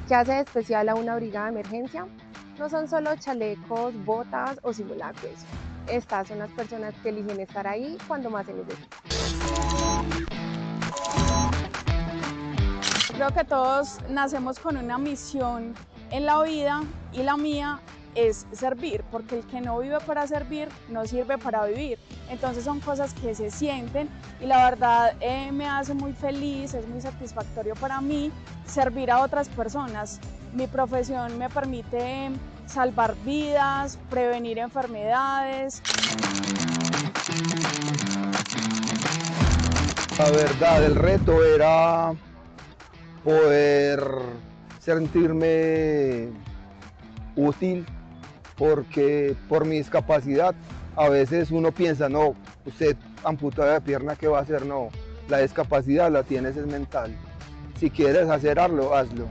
¿Qué hace de especial a una brigada de emergencia? No son solo chalecos, botas o simulacros. Estas son las personas que eligen estar ahí cuando más se necesita. Creo que todos nacemos con una misión en la vida y la mía es servir, porque el que no vive para servir no sirve para vivir. Entonces son cosas que se sienten y la verdad me hace muy feliz, es muy satisfactorio para mí servir a otras personas. Mi profesión me permite salvar vidas, prevenir enfermedades. La verdad, el reto era poder sentirme útil, porque por mi discapacidad a veces uno piensa, no, usted amputado de pierna, ¿qué va a hacer? No, la discapacidad la tienes es mental. Si quieres hacer algo, hazlo.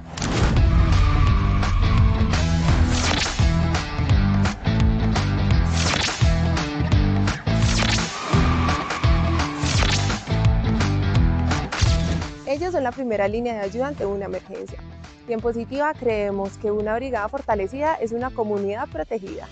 Ellos son la primera línea de ayuda ante una emergencia. Y en Positiva creemos que una brigada fortalecida es una comunidad protegida.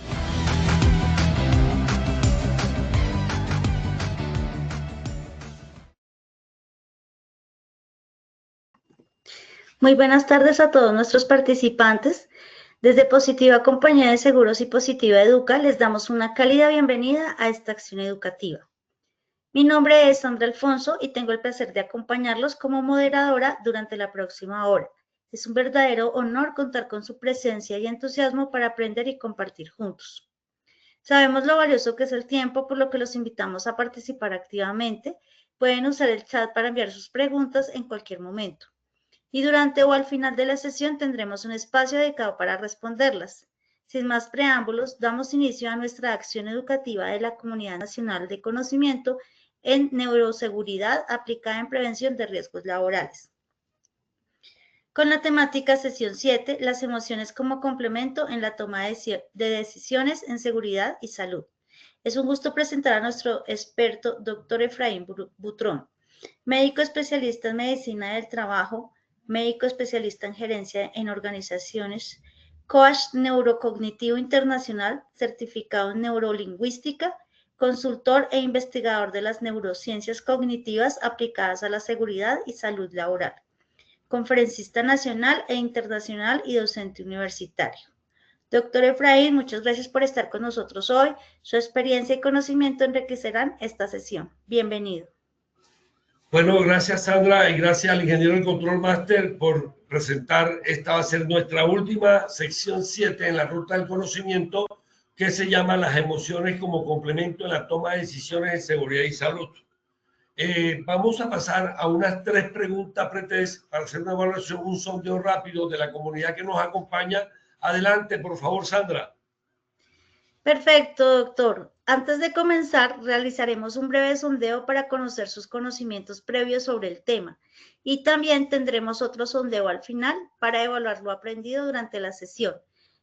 Muy buenas tardes a todos nuestros participantes. Desde Positiva Compañía de Seguros y Positiva Educa les damos una cálida bienvenida a esta acción educativa. Mi nombre es Sandra Alfonso y tengo el placer de acompañarlos como moderadora durante la próxima hora. Es un verdadero honor contar con su presencia y entusiasmo para aprender y compartir juntos. Sabemos lo valioso que es el tiempo, por lo que los invitamos a participar activamente. Pueden usar el chat para enviar sus preguntas en cualquier momento. Y durante o al final de la sesión tendremos un espacio dedicado para responderlas. Sin más preámbulos, damos inicio a nuestra acción educativa de la Comunidad Nacional de Conocimiento en Neuroseguridad aplicada en prevención de riesgos laborales. Con la temática sesión 7, las emociones como complemento en la toma de decisiones en seguridad y salud. Es un gusto presentar a nuestro experto, doctor Efraín Butrón, médico especialista en medicina del trabajo, médico especialista en gerencia en organizaciones, coach neurocognitivo internacional, certificado en neurolingüística, consultor e investigador de las neurociencias cognitivas aplicadas a la seguridad y salud laboral, conferencista nacional e internacional y docente universitario. Doctor Efraín, muchas gracias por estar con nosotros hoy. Su experiencia y conocimiento enriquecerán esta sesión. Bienvenido. Bueno, gracias Sandra y gracias al ingeniero del Control Master por presentar. Esta va a ser nuestra última sección 7 en la ruta del conocimiento, que se llama las emociones como complemento en la toma de decisiones en seguridad y salud. Vamos a pasar a unas 3 preguntas pretest para hacer una evaluación, un sondeo rápido de la comunidad que nos acompaña. Adelante, por favor, Sandra. Perfecto, doctor. Antes de comenzar, realizaremos un breve sondeo para conocer sus conocimientos previos sobre el tema y también tendremos otro sondeo al final para evaluar lo aprendido durante la sesión.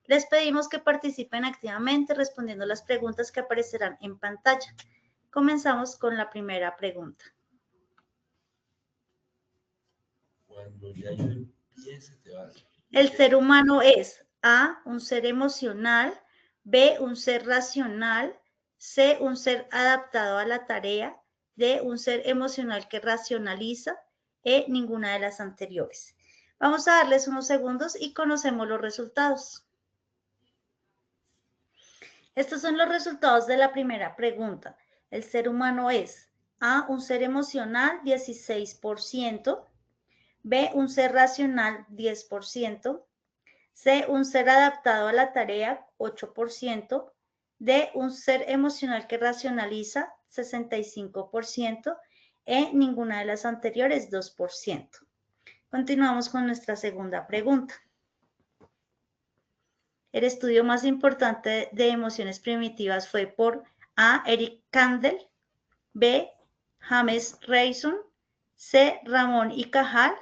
Les pedimos que participen activamente respondiendo las preguntas que aparecerán en pantalla. Comenzamos con la primera pregunta. Cuando ya yo empiece, te vas. El ser humano es A, un ser emocional, B, un ser racional, C, un ser adaptado a la tarea, D, un ser emocional que racionaliza, E, ninguna de las anteriores. Vamos a darles unos segundos y conocemos los resultados. Estos son los resultados de la primera pregunta. El ser humano es A, un ser emocional, 16%, B, un ser racional, 10%, C, un ser adaptado a la tarea, 8%, D, un ser emocional que racionaliza, 65%, E, ninguna de las anteriores, 2%. Continuamos con nuestra segunda pregunta. El estudio más importante de emociones primitivas fue por A, Eric Kandel, B, James Rayson, C, Ramón y Cajal,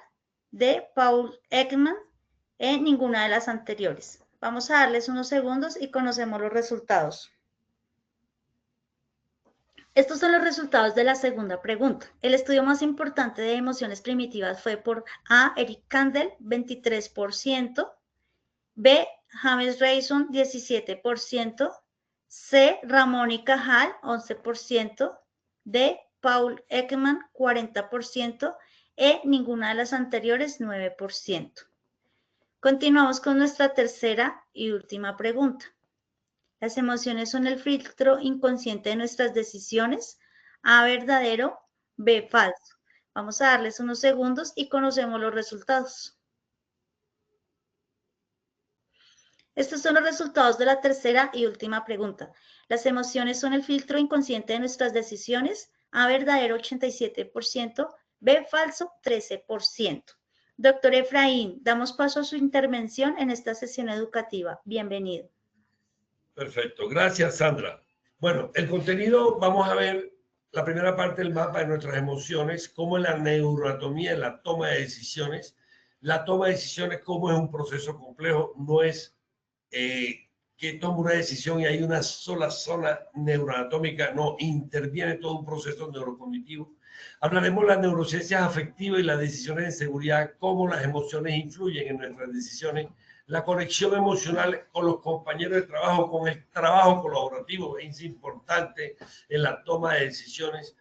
D, Paul Ekman, E, ninguna de las anteriores. Vamos a darles unos segundos y conocemos los resultados. Estos son los resultados de la segunda pregunta. El estudio más importante de emociones primitivas fue por A. Eric Kandel, 23%, B. James Rayson, 17%, C. Ramón y Cajal, 11%, D. Paul Ekman, 40%, E. Ninguna de las anteriores, 9%. Continuamos con nuestra tercera y última pregunta. Las emociones son el filtro inconsciente de nuestras decisiones. A, verdadero, B, falso. Vamos a darles unos segundos y conocemos los resultados. Estos son los resultados de la tercera y última pregunta. Las emociones son el filtro inconsciente de nuestras decisiones. A, verdadero, 87%, B, falso, 13%. Doctor Efraín, damos paso a su intervención en esta sesión educativa. Bienvenido. Perfecto, gracias Sandra. Bueno, el contenido, vamos a ver la primera parte del mapa de nuestras emociones, cómo es la neuroanatomía en la toma de decisiones. La toma de decisiones, cómo es un proceso complejo, no es que toma una decisión y hay una sola zona neuroanatómica, no, interviene todo un proceso neurocognitivo. Hablaremos de las neurociencias afectivas y las decisiones de seguridad, cómo las emociones influyen en nuestras decisiones, la conexión emocional con los compañeros de trabajo, con el trabajo colaborativo, es importante en la toma de decisiones.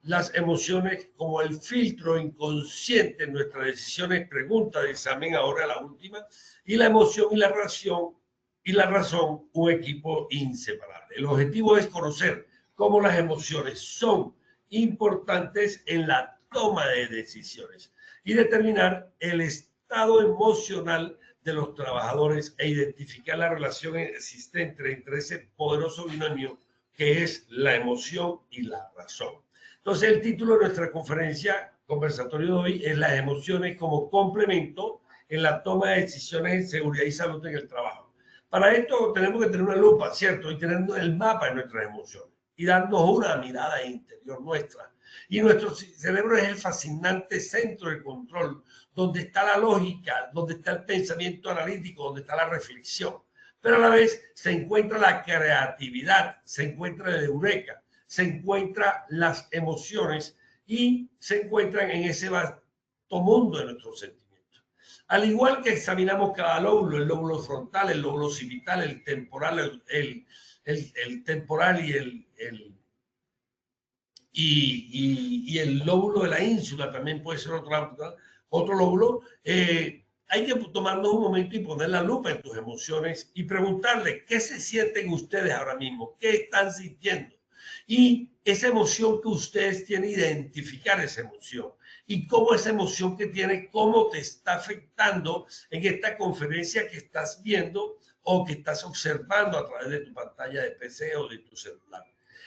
Las emociones como el filtro inconsciente en nuestras decisiones, pregunta de examen ahora la última, y la emoción y la razón, un equipo inseparable. El objetivo es conocer cómo las emociones son importantes en la toma de decisiones y determinar el estado emocional de los trabajadores e identificar la relación existente entre ese poderoso binomio que es la emoción y la razón. Entonces, el título de nuestra conferencia, conversatorio de hoy, es las emociones como complemento en la toma de decisiones en seguridad y salud en el trabajo. Para esto tenemos que tener una lupa, ¿cierto? Y tener el mapa de nuestras emociones y darnos una mirada interior nuestra. Y nuestro cerebro es el fascinante centro de control, donde está la lógica, donde está el pensamiento analítico, donde está la reflexión. Pero a la vez se encuentra la creatividad, se encuentra el eureka, se encuentran las emociones y se encuentran en ese vasto mundo de nuestros sentimientos. Al igual que examinamos cada lóbulo, el lóbulo frontal, el lóbulo occipital, el temporal, el temporal y el lóbulo de la ínsula también puede ser otro lóbulo, hay que tomarnos un momento y poner la lupa en tus emociones y preguntarle qué se sienten ustedes ahora mismo, qué están sintiendo. Y esa emoción que ustedes tienen, identificar esa emoción. Y cómo esa emoción que tiene, cómo te está afectando en esta conferencia que estás viendo o que estás observando a través de tu pantalla de PC o de tu celular.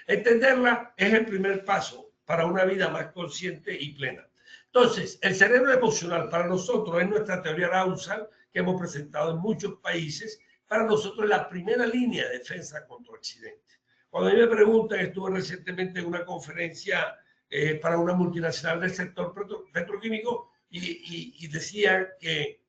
Entenderla es el primer paso para una vida más consciente y plena. Entonces, el cerebro emocional para nosotros es nuestra teoría Rausal que hemos presentado en muchos países. Para nosotros es la primera línea de defensa contra accidentes. Cuando a mí me preguntan, estuve recientemente en una conferencia para una multinacional del sector petroquímico y decían que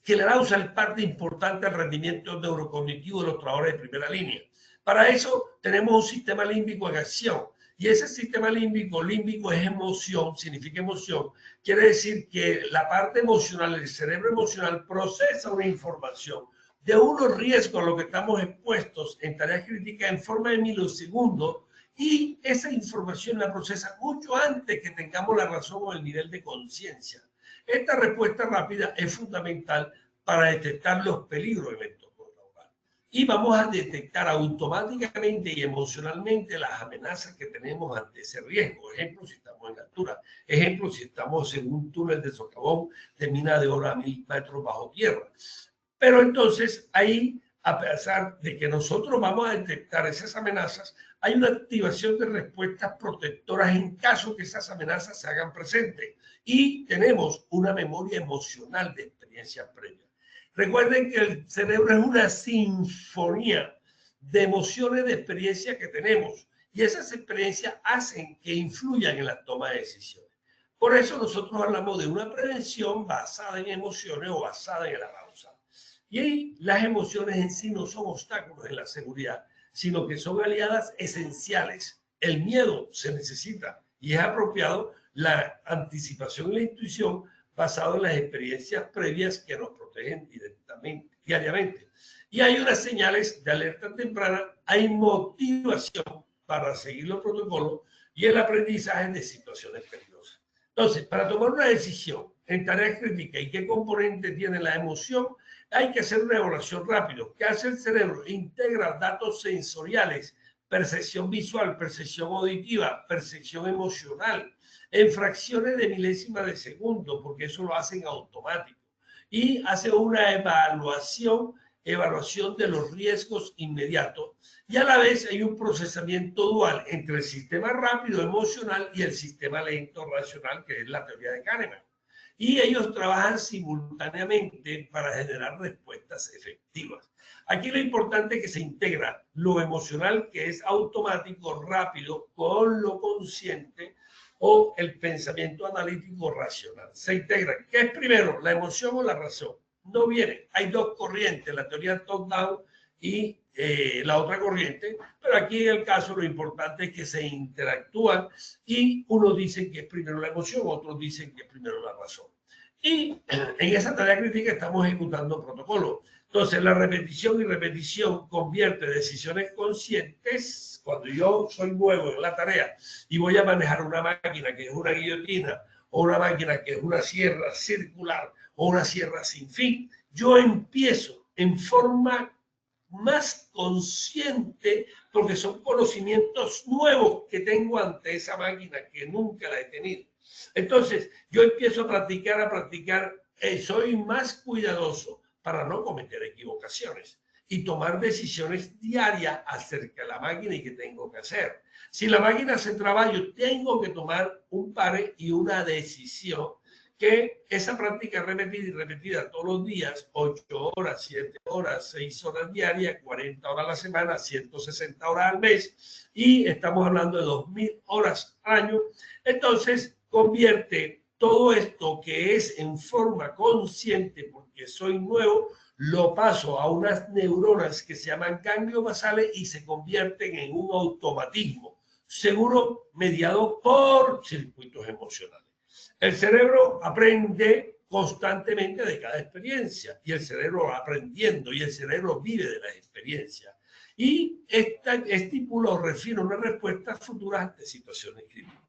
el Arousal es parte importante del rendimiento neurocognitivo de los trabajadores de primera línea. Para eso tenemos un sistema límbico en acción. Y ese sistema límbico es emoción, significa emoción. Quiere decir que la parte emocional, el cerebro emocional, procesa una información de unos riesgos a los que estamos expuestos en tareas críticas en forma de milisegundos, y esa información la procesa mucho antes que tengamos la razón o el nivel de conciencia. Esta respuesta rápida es fundamental para detectar los peligros de eventos laborales. Y vamos a detectar automáticamente y emocionalmente las amenazas que tenemos ante ese riesgo. Ejemplo, si estamos en altura. Ejemplo, si estamos en un túnel de socavón de mina de oro a 1000 metros bajo tierra. Pero entonces ahí, a pesar de que nosotros vamos a detectar esas amenazas, hay una activación de respuestas protectoras en caso que esas amenazas se hagan presentes. Y tenemos una memoria emocional de experiencias previas. Recuerden que el cerebro es una sinfonía de emociones, de experiencias que tenemos. Y esas experiencias hacen que influyan en la toma de decisiones. Por eso nosotros hablamos de una prevención basada en emociones o basada en el arousal. Y las emociones en sí no son obstáculos en la seguridad, sino que son aliadas esenciales El miedo se necesita y es apropiado la anticipación y la intuición basado en las experiencias previas que nos protegen directamente, diariamente. Y hay unas señales de alerta temprana, hay motivación para seguir los protocolos y el aprendizaje de situaciones peligrosas. Entonces, para tomar una decisión en tareas críticas y qué componente tiene la emoción, hay que hacer una evaluación rápida. ¿Qué hace el cerebro? Integra datos sensoriales, percepción visual, percepción auditiva, percepción emocional, en fracciones de milésimas de segundo, porque eso lo hacen automático. Y hace una evaluación de los riesgos inmediatos. Y a la vez hay un procesamiento dual entre el sistema rápido emocional y el sistema lento racional, que es la teoría de Kahneman. Y ellos trabajan simultáneamente para generar respuestas efectivas. Aquí lo importante es que se integra lo emocional, que es automático, rápido, con lo consciente o el pensamiento analítico racional. Se integra. ¿Qué es primero, la emoción o la razón? No viene. Hay dos corrientes, la teoría top-down y la otra corriente, pero aquí en el caso lo importante es que se interactúan y unos dicen que es primero la emoción, otros dicen que es primero la razón. Y en esa tarea crítica estamos ejecutando protocolos. Entonces, la repetición y repetición convierte decisiones conscientes. Cuando yo soy nuevo en la tarea y voy a manejar una máquina que es una guillotina o una máquina que es una sierra circular o una sierra sin fin, yo empiezo en forma más consciente porque son conocimientos nuevos que tengo ante esa máquina que nunca la he tenido. Entonces, yo empiezo a practicar, soy más cuidadoso para no cometer equivocaciones y tomar decisiones diarias acerca de la máquina y qué tengo que hacer. Si la máquina se traba, yo tengo que tomar un pare y una decisión, que esa práctica repetida y repetida todos los días, 8 horas, 7 horas, 6 horas diarias, 40 horas a la semana, 160 horas al mes, y estamos hablando de 2.000 horas al año. Entonces, convierte todo esto que es en forma consciente, porque soy nuevo, lo paso a unas neuronas que se llaman ganglios basales y se convierten en un automatismo seguro mediado por circuitos emocionales. El cerebro aprende constantemente de cada experiencia y el cerebro va aprendiendo y el cerebro vive de las experiencias. Y estipula o refiere una respuesta futura ante situaciones críticas.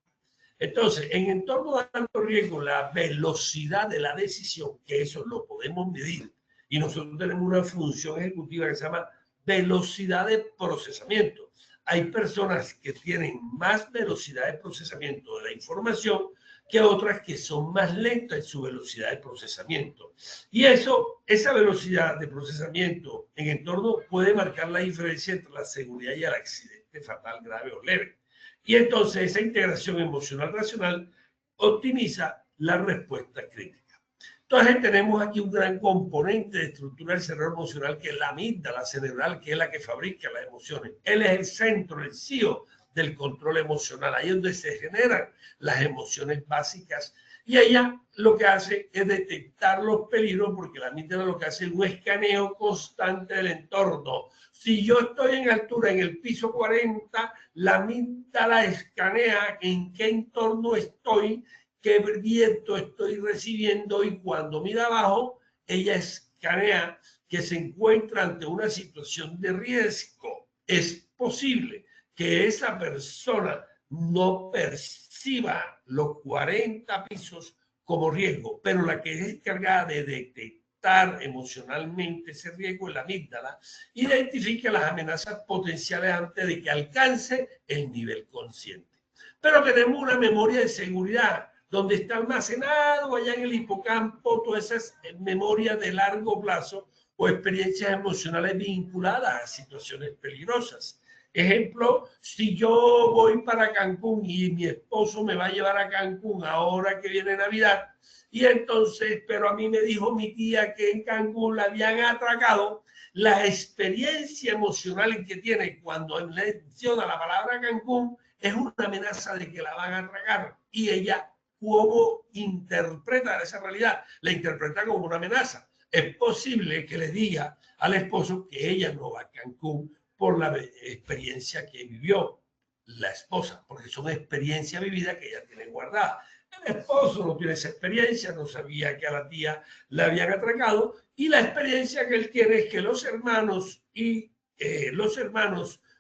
Entonces, en entorno de alto riesgo, la velocidad de la decisión, que eso lo podemos medir, y nosotros tenemos una función ejecutiva que se llama velocidad de procesamiento. Hay personas que tienen más velocidad de procesamiento de la información que otras que son más lentas en su velocidad de procesamiento. Y esa velocidad de procesamiento en entorno puede marcar la diferencia entre la seguridad y el accidente fatal, grave o leve. Y entonces esa integración emocional-racional optimiza la respuesta crítica. Entonces tenemos aquí un gran componente de estructura del cerebro emocional que es la amígdala cerebral, que es la que fabrica las emociones. Él es el centro, el CEO del control emocional. Ahí es donde se generan las emociones básicas. Y ella lo que hace es detectar los peligros, porque la amígdala lo que hace es un escaneo constante del entorno. Si yo estoy en altura, en el piso 40, la amígdala escanea en qué entorno estoy, qué viento estoy recibiendo, y cuando mira abajo, ella escanea que se encuentra ante una situación de riesgo. Es posible que esa persona no perciba los 40 pisos como riesgo, pero la que es encargada de detectar emocionalmente ese riesgo es la amígdala, identifica las amenazas potenciales antes de que alcance el nivel consciente. Pero tenemos una memoria de seguridad donde está almacenado allá en el hipocampo todas esas memorias de largo plazo o experiencias emocionales vinculadas a situaciones peligrosas. Ejemplo, si yo voy para Cancún y mi esposo me va a llevar a Cancún ahora que viene Navidad, y entonces, pero a mí me dijo mi tía que en Cancún la habían atracado, la experiencia emocional que tiene cuando menciona la palabra Cancún es una amenaza de que la van a atracar, y ella, ¿cómo interpreta esa realidad? La interpreta como una amenaza. Es posible que le diga al esposo que ella no va a Cancún por la experiencia que vivió. la esposa, porque son experiencias vividas que ella tiene guardadas. El esposo no tiene esa experiencia, no sabía que a la tía la habían atracado, y la experiencia que él tiene es que los hermanos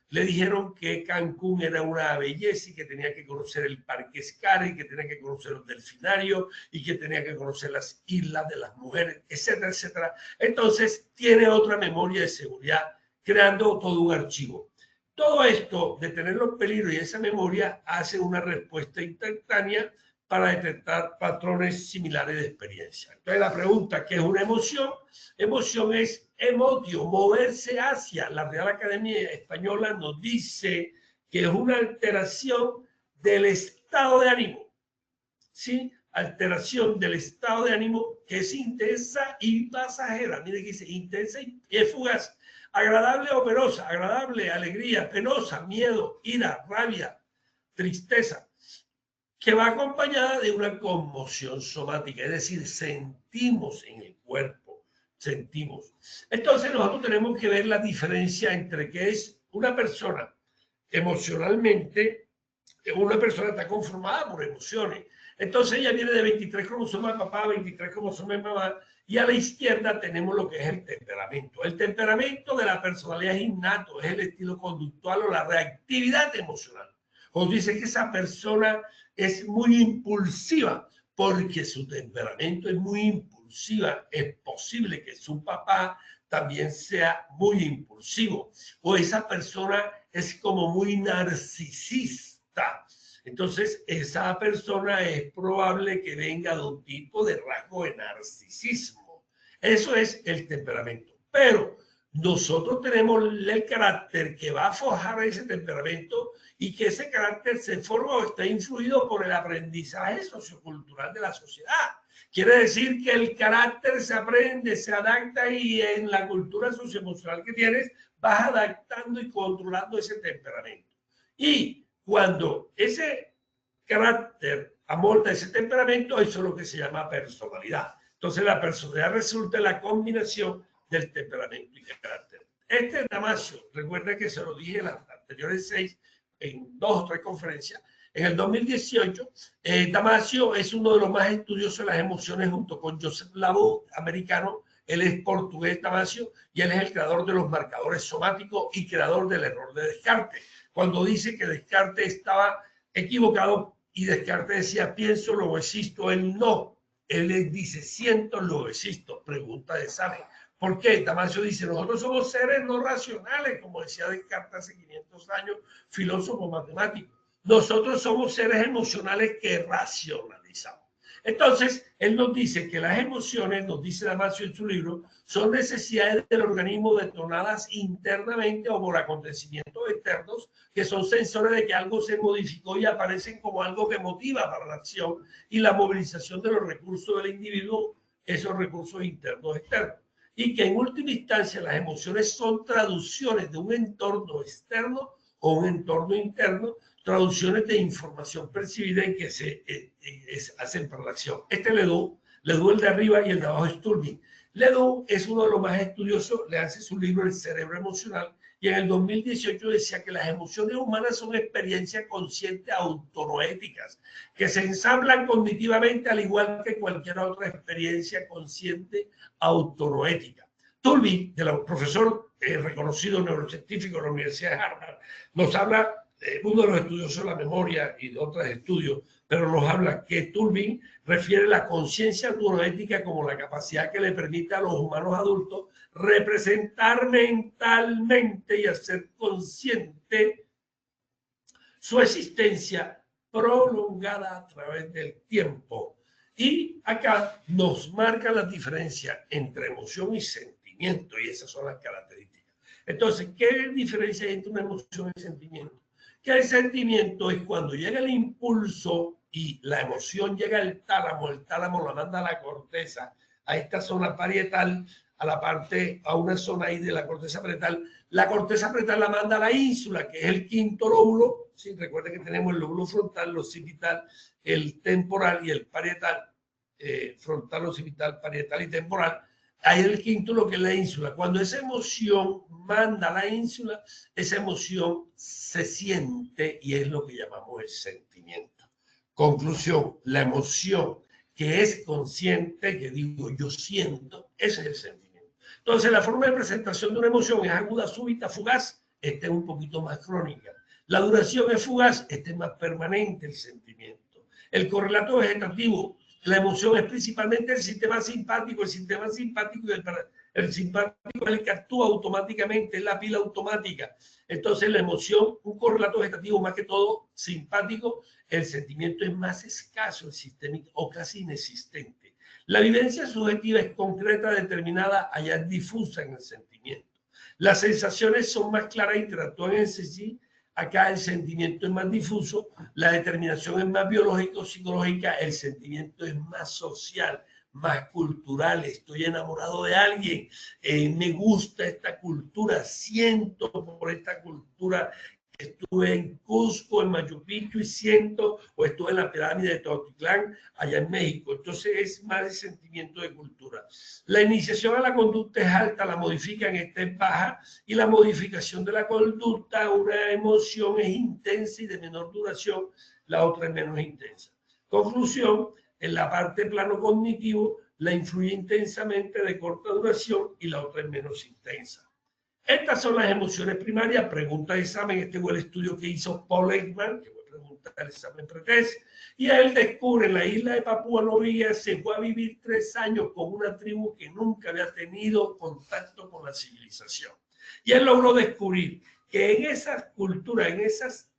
le dijeron que Cancún era una belleza y que tenía que conocer el Parque Sky, que tenía que conocer los delfinarios y que tenía que conocer las islas de las mujeres, etcétera, etcétera. Entonces tiene otra memoria de seguridad, creando todo un archivo. Todo esto de tener los peligros y esa memoria hace una respuesta instantánea para detectar patrones similares de experiencia. Entonces la pregunta, ¿qué es una emoción? Emoción es emotio, moverse hacia. La Real Academia Española nos dice que es una alteración del estado de ánimo, ¿sí? Alteración del estado de ánimo que es intensa y pasajera. Mire que dice intensa y es fugaz. Agradable o penosa, agradable, alegría, penosa, miedo, ira, rabia, tristeza, que va acompañada de una conmoción somática, es decir, sentimos en el cuerpo, sentimos. Entonces nosotros tenemos que ver la diferencia entre qué es una persona emocionalmente, una persona está conformada por emociones. Entonces ella viene de 23 cromosomas de papá, 23 cromosomas de mamá, y a la izquierda tenemos lo que es el temperamento. El temperamento de la personalidad es innato, es el estilo conductual o la reactividad emocional. O dice que esa persona es muy impulsiva porque su temperamento es muy impulsiva. Es posible que su papá también sea muy impulsivo. O esa persona es como muy narcisista. Entonces, esa persona es probable que venga de un tipo de rasgo de narcisismo. Eso es el temperamento. Pero nosotros tenemos el carácter que va a forjar ese temperamento y que ese carácter se forma o está influido por el aprendizaje sociocultural de la sociedad. Quiere decir que el carácter se aprende, se adapta y en la cultura socioemocional que tienes vas adaptando y controlando ese temperamento. Y cuando ese carácter amolda ese temperamento, eso es lo que se llama personalidad. Entonces la personalidad resulta en la combinación del temperamento y el carácter. Este Damasio, recuerda que se lo dije en las anteriores 6, en 2 o 3 conferencias, en el 2018, Damasio es uno de los más estudiosos de las emociones junto con Joseph Labou, americano. Él es portugués, Damasio, y él es el creador de los marcadores somáticos y creador del error de Descartes. Cuando dice que Descartes estaba equivocado y Descartes decía pienso, luego existo, él no. Él dice siento, luego existo. Pregunta de examen. ¿Por qué? Damasio dice, nosotros somos seres no racionales, como decía Descartes hace 500 años, filósofo matemático. Nosotros somos seres emocionales que racionalizamos. Entonces, él nos dice que las emociones, nos dice Damasio en su libro, son necesidades del organismo detonadas internamente o por acontecimientos externos que son sensores de que algo se modificó y aparecen como algo que motiva para la acción y la movilización de los recursos del individuo, esos recursos internos externos. Y que en última instancia las emociones son traducciones de un entorno externo o un entorno interno, traducciones de información percibida en que se hacen para la acción. Este Ledoux el de arriba y el de abajo es Tulving. Ledoux es uno de los más estudiosos, le hace su libro El cerebro emocional, y en el 2018 decía que las emociones humanas son experiencias conscientes autonoéticas, que se ensamblan cognitivamente al igual que cualquier otra experiencia consciente autonoética. Tulving, profesor reconocido neurocientífico de la Universidad de Harvard, nos habla, uno de los estudiosos de la memoria y de otros estudios, pero nos habla que Tulving refiere la conciencia autonoética como la capacidad que le permite a los humanos adultos representar mentalmente y hacer consciente su existencia prolongada a través del tiempo. Y acá nos marca la diferencia entre emoción y sentimiento, y esas son las características. Entonces, ¿qué diferencia hay entre una emoción y sentimiento? Que el sentimiento es cuando llega el impulso y la emoción llega al tálamo, el tálamo la manda a la corteza, a esta zona parietal, a una zona ahí de la corteza parietal. La corteza parietal la manda a la ínsula, que es el quinto lóbulo. Sí, recuerden que tenemos el lóbulo frontal, el occipital, el temporal y el parietal. Frontal, occipital, parietal y temporal. hay el quinto, lo que es la ínsula. Cuando esa emoción manda a la ínsula, esa emoción se siente y es lo que llamamos el sentimiento. Conclusión, la emoción que es consciente, que digo yo siento, ese es el sentimiento. Entonces, la forma de presentación de una emoción es aguda, súbita, fugaz. Esta es un poquito más crónica. La duración es fugaz, este es más permanente el sentimiento. El correlato vegetativo, la emoción es principalmente el sistema simpático. El sistema simpático y el simpático es el que actúa automáticamente, es la pila automática. Entonces la emoción, un correlato vegetativo más que todo simpático, el sentimiento es más escaso, el sistémico o casi inexistente. La vivencia subjetiva es concreta, determinada, allá es difusa en el sentimiento. Las sensaciones son más claras, interactúan en sí. Acá el sentimiento es más difuso, la determinación es más biológica o psicológica, el sentimiento es más social, más cultural. Estoy enamorado de alguien, me gusta esta cultura, siento por esta cultura. Estuve en Cusco, en Machu Picchu y siento, o estuve en la pirámide de Teotihuacán, allá en México. Entonces es más el sentimiento de cultura. La iniciación a la conducta es alta, la modifican, esta es baja, y la modificación de la conducta, una emoción es intensa y de menor duración, la otra es menos intensa. Conclusión, en la parte plano cognitivo, la influye intensamente de corta duración y la otra es menos intensa. Estas son las emociones primarias. Pregunta de examen. Este fue el estudio que hizo Paul Ekman, que fue pregunta del examen pretest. Y él descubre en la isla de Papúa Nueva Guinea, se fue a vivir 3 años con una tribu que nunca había tenido contacto con la civilización. Y él logró descubrir que en esas culturas, en esas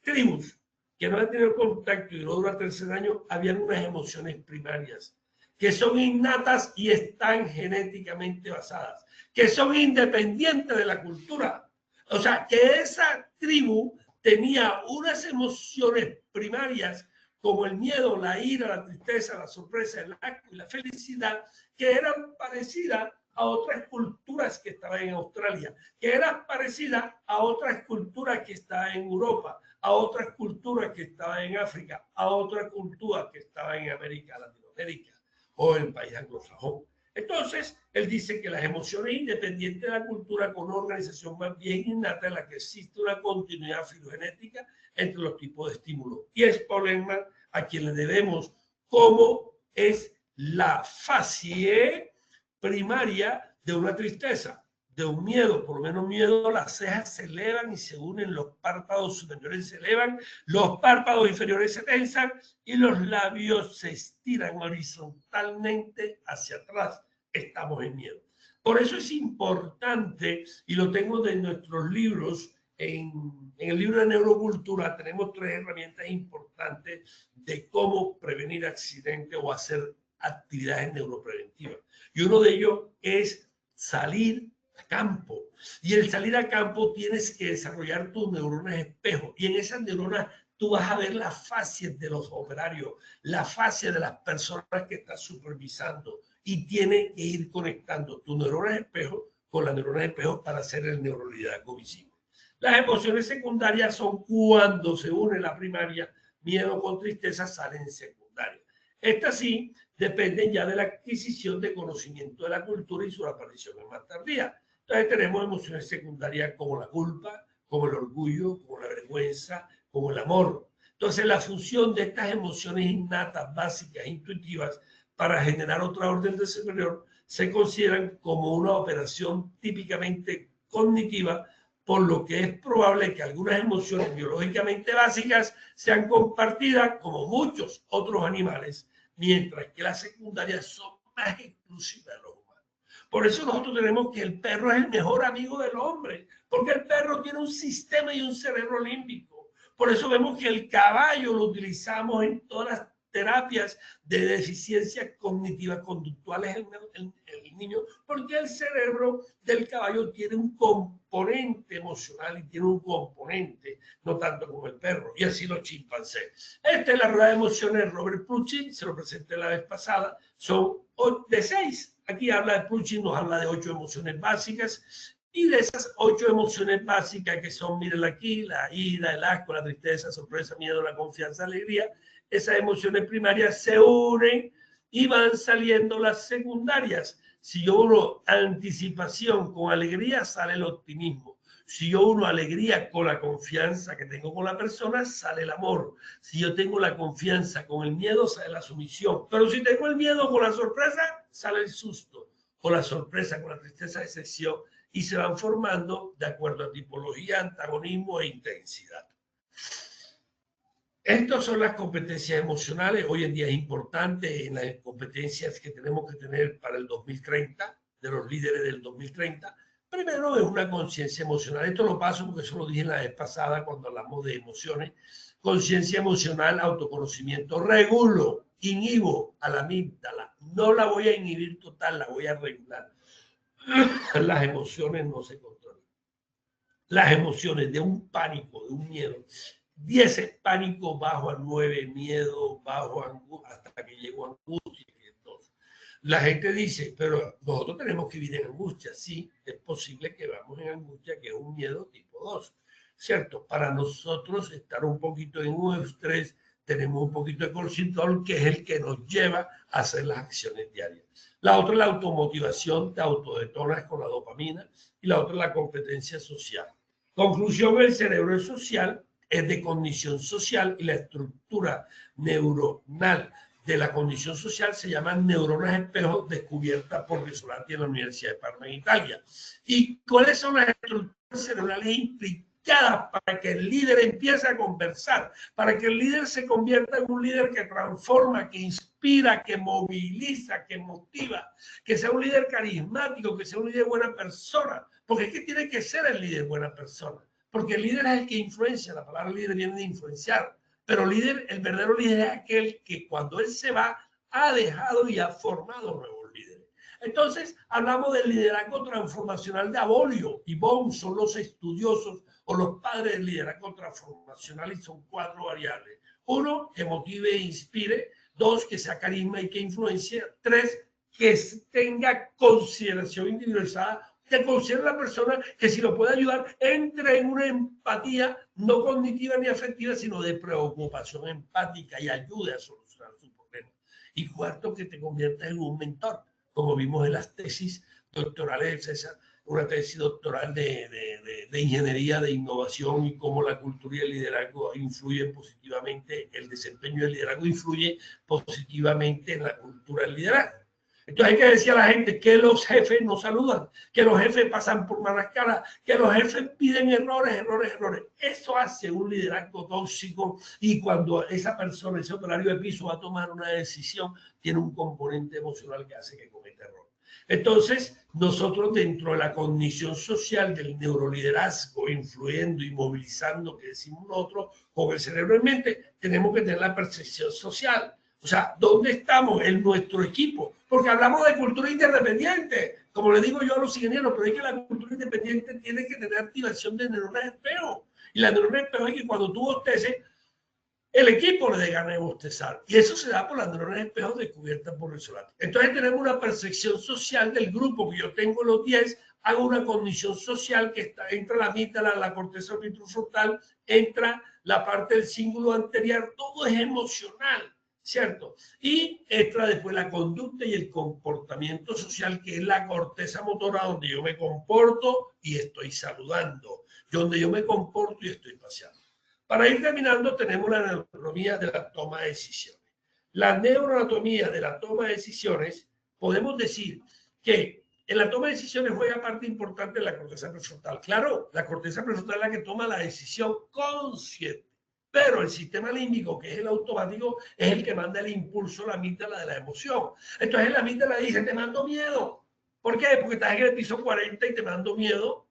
tribus que no habían tenido contacto y no durante 3 años, habían unas emociones primarias que son innatas y están genéticamente basadas, que son independientes de la cultura. O sea, que esa tribu tenía unas emociones primarias como el miedo, la ira, la tristeza, la sorpresa, el asco y la felicidad, que eran parecidas a otras culturas que estaban en Australia, que eran parecidas a otras culturas que estaban en Europa, a otras culturas que estaban en África, a otras culturas que estaban en América, Latinoamérica o en el país anglosajón. Entonces, él dice que las emociones independientes de la cultura con una organización más bien innata en la que existe una continuidad filogenética entre los tipos de estímulos. Y es Paul Ekman a quien le debemos cómo es la fase primaria de una tristeza, de un miedo, por lo menos miedo, las cejas se elevan y se unen, los párpados superiores se elevan, los párpados inferiores se tensan y los labios se estiran horizontalmente hacia atrás. Estamos en miedo. Por eso es importante, y lo tengo de nuestros libros, en el libro de neurocultura tenemos 3 herramientas importantes de cómo prevenir accidentes o hacer actividades neuropreventivas. Y uno de ellos es salir a campo. Y el salir a campo tienes que desarrollar tus neuronas espejo. Y en esas neuronas tú vas a ver las fases de los operarios, la fase de las personas que estás supervisando. Y tienes que ir conectando tus neuronas espejo con las neuronas espejo para hacer el neuroliderazgo visible. Las emociones secundarias son cuando se une la primaria, miedo con tristeza, salen secundarias. Estas sí dependen ya de la adquisición de conocimiento de la cultura y su aparición en más tardía. Entonces tenemos emociones secundarias como la culpa, como el orgullo, como la vergüenza, como el amor. Entonces la función de estas emociones innatas, básicas, intuitivas, para generar otra orden de superior, se consideran como una operación típicamente cognitiva, por lo que es probable que algunas emociones biológicamente básicas sean compartidas como muchos otros animales, mientras que las secundarias son más exclusivas de los humanos. Por eso nosotros tenemos que el perro es el mejor amigo del hombre, porque el perro tiene un sistema y un cerebro límbico. Por eso vemos que el caballo lo utilizamos en todas las terapias de deficiencias cognitivas conductuales en el niño, porque el cerebro del caballo tiene un componente emocional y tiene un componente, no tanto como el perro, y así los chimpancés. Esta es la rueda de emociones de Robert Plutchik, se lo presenté la vez pasada, son de 6. Aquí habla de Plutchik, nos habla de 8 emociones básicas, y de esas 8 emociones básicas que son, mírenla aquí, la ira, el asco, la tristeza, la sorpresa, miedo, la confianza, la alegría, esas emociones primarias se unen y van saliendo las secundarias. Si yo uno anticipación con alegría, sale el optimismo. Si yo uno alegría con la confianza que tengo con la persona, sale el amor. Si yo tengo la confianza con el miedo, sale la sumisión. Pero si tengo el miedo con la sorpresa, sale el susto. O la sorpresa con la tristeza, decepción. Y se van formando de acuerdo a tipología, antagonismo e intensidad. Estas son las competencias emocionales. Hoy en día es importante en las competencias que tenemos que tener para el 2030, de los líderes del 2030. Primero es una conciencia emocional. Esto lo paso porque eso lo dije la vez pasada cuando hablamos de emociones. Conciencia emocional, autoconocimiento. Regulo, inhibo a la amígdala. No la voy a inhibir total, la voy a regular. Las emociones no se controlan. Las emociones de un pánico, de un miedo. 10 es pánico, bajo a 9, miedo, bajo a angustia, hasta que llego a angustia. Entonces, la gente dice, pero nosotros tenemos que vivir en angustia. Sí, es posible que vamos en angustia, que es un miedo tipo 2, ¿cierto? Para nosotros estar un poquito en un estrés, tenemos un poquito de cortisol, que es el que nos lleva a hacer las acciones diarias. La otra es la automotivación, te autodetonas con la dopamina, y la otra es la competencia social. Conclusión, el cerebro es social, es de condición social, y la estructura neuronal de la condición social se llaman neuronas espejos, descubiertas por Risolati en la Universidad de Parma, en Italia. ¿Y cuáles son las estructuras cerebrales implicadas para que el líder empiece a conversar? Para que el líder se convierta en un líder que transforma, que inspira, que moviliza, que motiva, que sea un líder carismático, que sea un líder buena persona. Porque es que tiene que ser el líder buena persona. Porque el líder es el que influencia, la palabra líder viene de influenciar, pero líder, el verdadero líder es aquel que cuando él se va ha dejado y ha formado nuevos líderes. Entonces hablamos del liderazgo transformacional de Abolio y Bohm, son los estudiosos o los padres del liderazgo transformacional, y son 4 variables. 1, que motive e inspire. 2, que sea carisma y que influencie. 3, que tenga consideración individualizada, que considere a la persona, que si lo puede ayudar, entre en una empatía no cognitiva ni afectiva, sino de preocupación empática y ayude a solucionar su problema. Y 4, que te conviertas en un mentor, como vimos en las tesis doctorales de César, una tesis doctoral de ingeniería, de innovación, y cómo la cultura y el liderazgo influyen positivamente, el desempeño del liderazgo influye positivamente en la cultura del liderazgo. Entonces hay que decir a la gente que los jefes no saludan, que los jefes pasan por malas caras, que los jefes piden errores. Eso hace un liderazgo tóxico, y cuando esa persona, ese operario de piso, va a tomar una decisión, tiene un componente emocional que hace que cometa error. Entonces, nosotros dentro de la condición social del neuroliderazgo, influyendo y movilizando, que decimos nosotros, con el cerebro en mente, tenemos que tener la percepción social. O sea, ¿dónde estamos en nuestro equipo? Porque hablamos de cultura interdependiente, como le digo yo a los ingenieros, pero es que la cultura independiente tiene que tener activación de neuronas espejo. Y la neurona espejo es que cuando tú bosteces, el equipo le dé ganas de bostezar. Y eso se da por las neuronas espejo descubiertas por Risolati. Entonces tenemos una percepción social del grupo que yo tengo los 10, hago una condición social que entra la amígdala, la corteza prefrontal, entra la parte del cíngulo anterior, todo es emocional, ¿cierto? Y entra después la conducta y el comportamiento social, que es la corteza motora, donde yo me comporto y estoy saludando, donde yo me comporto y estoy paseando. Para ir terminando, tenemos la neuroanatomía de la toma de decisiones. La neuroanatomía de la toma de decisiones, podemos decir que en la toma de decisiones juega parte importante de la corteza prefrontal. Claro, la corteza prefrontal es la que toma la decisión consciente, pero el sistema límbico, que es el automático, es el que manda el impulso, la amígdala de la emoción. Entonces la amígdala dice, te mando miedo. ¿Por qué? Porque estás en el piso 40 y te mando miedo.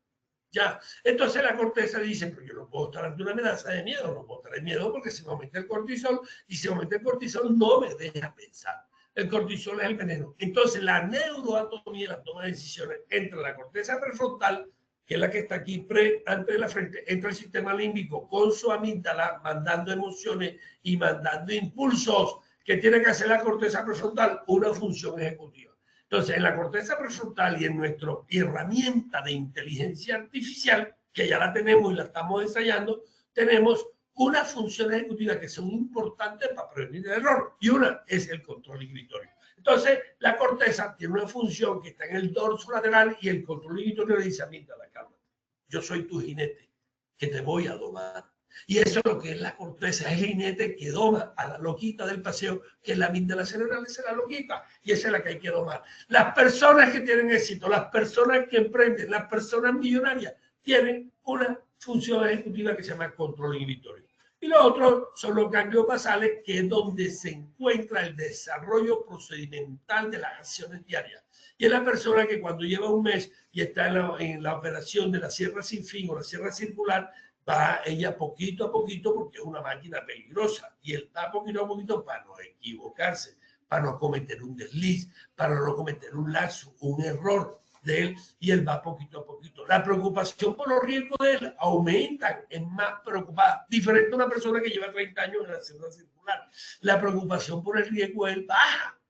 Ya, entonces la corteza dice, pero yo no puedo estar ante una amenaza de miedo, no puedo estar de miedo porque se me aumenta el cortisol, y si aumenta el cortisol no me deja pensar. El cortisol es el veneno. Entonces la neuroanatomía, la toma de decisiones, entra la corteza prefrontal, que es la que está aquí antes de la frente, entra el sistema límbico con su amígdala, mandando emociones y mandando impulsos que tiene que hacer la corteza prefrontal, una función ejecutiva. Entonces, en la corteza prefrontal y en nuestra herramienta de inteligencia artificial, que ya la tenemos y la estamos ensayando, tenemos unas funciones ejecutivas que son importantes para prevenir el error. Y una es el control inhibitorio. Entonces, la corteza tiene una función que está en el dorso lateral y el control inhibitorio le dice, amígdala, cálmate. Yo soy tu jinete, que te voy a domar. Y eso es lo que es la corteza, es el jinete que doma a la loquita del paseo, que es la amígdala cerebral, esa es la loquita, y esa es la que hay que domar. Las personas que tienen éxito, las personas que emprenden, las personas millonarias, tienen una función ejecutiva que se llama control inhibitorio. Y lo otro son los ganglios basales, que es donde se encuentra el desarrollo procedimental de las acciones diarias. Y es la persona que cuando lleva un mes y está en la operación de la sierra sin fin o la sierra circular, va ella poquito a poquito porque es una máquina peligrosa. Y él va poquito a poquito para no equivocarse, para no cometer un desliz, para no cometer un lapsus, un error de él, y él va poquito a poquito. La preocupación por los riesgos de él aumentan, es más preocupada, diferente a una persona que lleva 30 años en la sierra circular. La preocupación por el riesgo de él baja,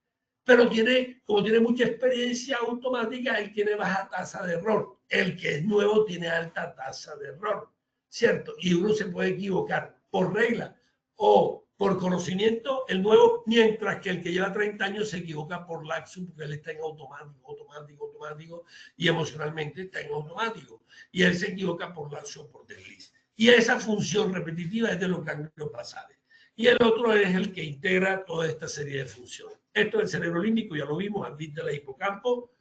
pero como tiene mucha experiencia automática, él tiene baja tasa de error. El que es nuevo tiene alta tasa de error, ¿cierto? Y uno se puede equivocar por regla o por conocimiento, el nuevo, mientras que el que lleva 30 años se equivoca por lapsus, porque él está en automático, y emocionalmente está en automático. Y él se equivoca por lapsus o por desliz. Y esa función repetitiva es de los ganglios basales. Y el otro es el que integra toda esta serie de funciones. Esto es el cerebro límbico, ya lo vimos, amígdala, hipocampo.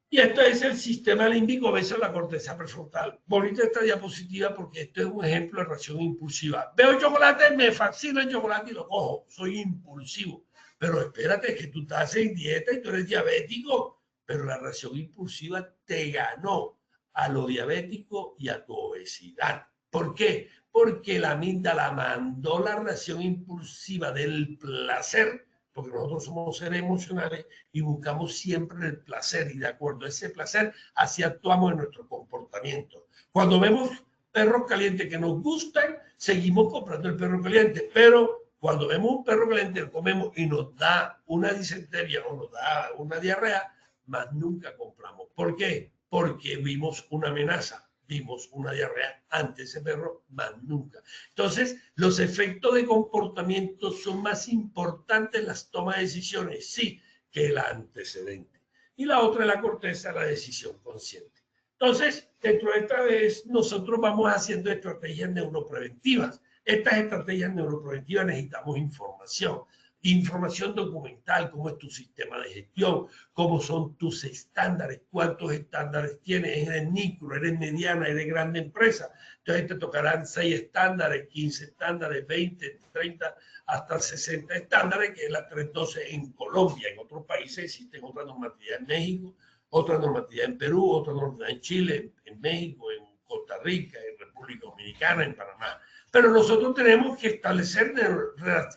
Y esto es el sistema límbico, a veces la corteza prefrontal. Bonita esta diapositiva porque esto es un ejemplo de reacción impulsiva. Veo chocolate, me fascina el chocolate y lo cojo. Soy impulsivo. Pero espérate, que tú estás en dieta y tú eres diabético. Pero la reacción impulsiva te ganó a lo diabético y a tu obesidad. ¿Por qué? Porque la amígdala mandó la reacción impulsiva del placer, porque nosotros somos seres emocionales y buscamos siempre el placer, y de acuerdo a ese placer, así actuamos en nuestro comportamiento. Cuando vemos perros calientes que nos gustan, seguimos comprando el perro caliente, pero cuando vemos un perro caliente, lo comemos y nos da una disentería o nos da una diarrea, más nunca compramos. ¿Por qué? Porque vimos una amenaza. Vimos una diarrea ante ese perro, más nunca. Entonces, los efectos de comportamiento son más importantes en las tomas de decisiones, sí, que el antecedente. Y la otra es la corteza, la decisión consciente. Entonces, dentro de esta vez, nosotros vamos haciendo estrategias neuropreventivas. Estas estrategias neuropreventivas necesitamos información. Información documental, cómo es tu sistema de gestión, cómo son tus estándares, cuántos estándares tienes, eres micro, eres mediana, eres grande empresa. Entonces te tocarán 6 estándares, 15 estándares, 20, 30, hasta 60 estándares, que es la 312 en Colombia. En otros países existen otras normatividades en México, otra normatividad en Perú, otra normatividad en Chile, en México, en Costa Rica, en República Dominicana, en Panamá. Pero nosotros tenemos que establecer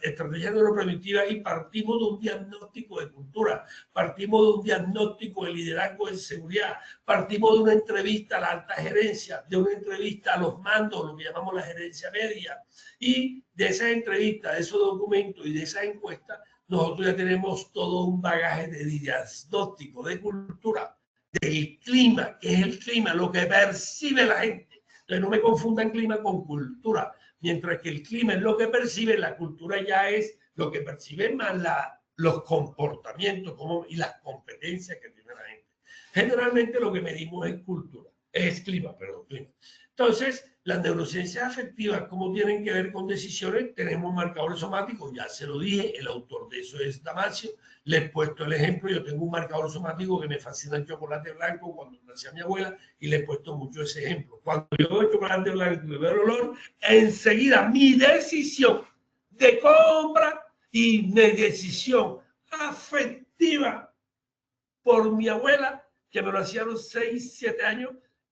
estrategias neuropreventivas y partimos de un diagnóstico de cultura, partimos de un diagnóstico de liderazgo de seguridad, partimos de una entrevista a la alta gerencia, de una entrevista a los mandos, lo que llamamos la gerencia media, y de esa entrevista, de esos documentos y de esa encuesta, nosotros ya tenemos todo un bagaje de diagnóstico, de cultura, del clima, que es el clima, lo que percibe la gente. Entonces no me confundan clima con cultura. Mientras que el clima es lo que percibe, la cultura ya es lo que percibe más los comportamientos y las competencias que tiene la gente. Generalmente lo que medimos es cultura, es clima, perdón, clima. Entonces, las neurociencias afectivas, ¿cómo tienen que ver con decisiones? Tenemos marcadores somáticos, ya se lo dije, el autor de eso es Damasio. Le he puesto el ejemplo, yo tengo un marcador somático que me fascina el chocolate blanco cuando lo hacía mi abuela, y le he puesto mucho ese ejemplo. Cuando yo veo chocolate blanco y veo el olor, enseguida mi decisión de compra y mi decisión afectiva por mi abuela, que me lo hacía a los 6, 7 años,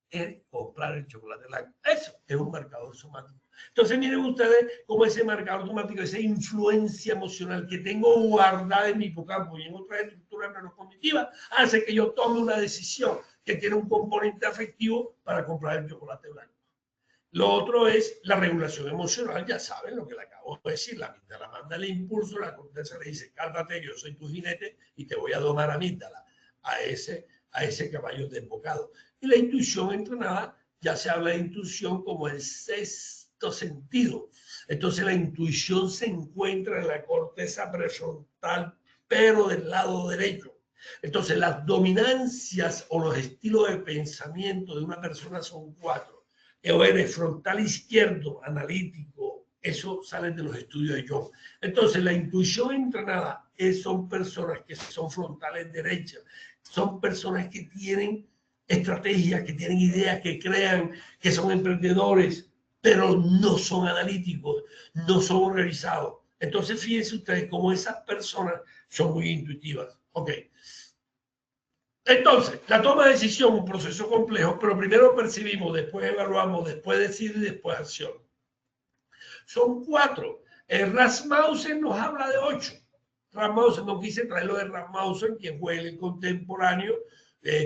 es comprar el chocolate blanco. Eso es un marcador somático. Entonces miren ustedes cómo ese marcador somático, esa influencia emocional que tengo guardada en mi hipocampo y en otras estructuras neurocognitivas, hace que yo tome una decisión que tiene un componente afectivo para comprar el chocolate blanco. Lo otro es la regulación emocional, ya saben lo que le acabo de decir, la amígdala manda el impulso, la corteza le dice, cálmate, yo soy tu jinete y te voy a domar amígdala a ese caballo desbocado. Y la intuición entrenada, ya se habla de intuición como el sexto sentido. Entonces la intuición se encuentra en la corteza prefrontal pero del lado derecho. Entonces, las dominancias o los estilos de pensamiento de una persona son 4. O eres frontal izquierdo, analítico, eso sale de los estudios de Jung. Entonces, la intuición entrenada son personas que son frontales derechas, son personas que tienen estrategias, que tienen ideas, que crean, que son emprendedores, pero no son analíticos, no son organizados. Entonces, fíjense ustedes cómo esas personas son muy intuitivas. Ok. Entonces, la toma de decisión es un proceso complejo, pero primero percibimos, después evaluamos, después decidimos y después acción. Son 4. Rasmussen nos habla de 8. Rasmussen, no quise traerlo de Rasmussen, quien fue el contemporáneo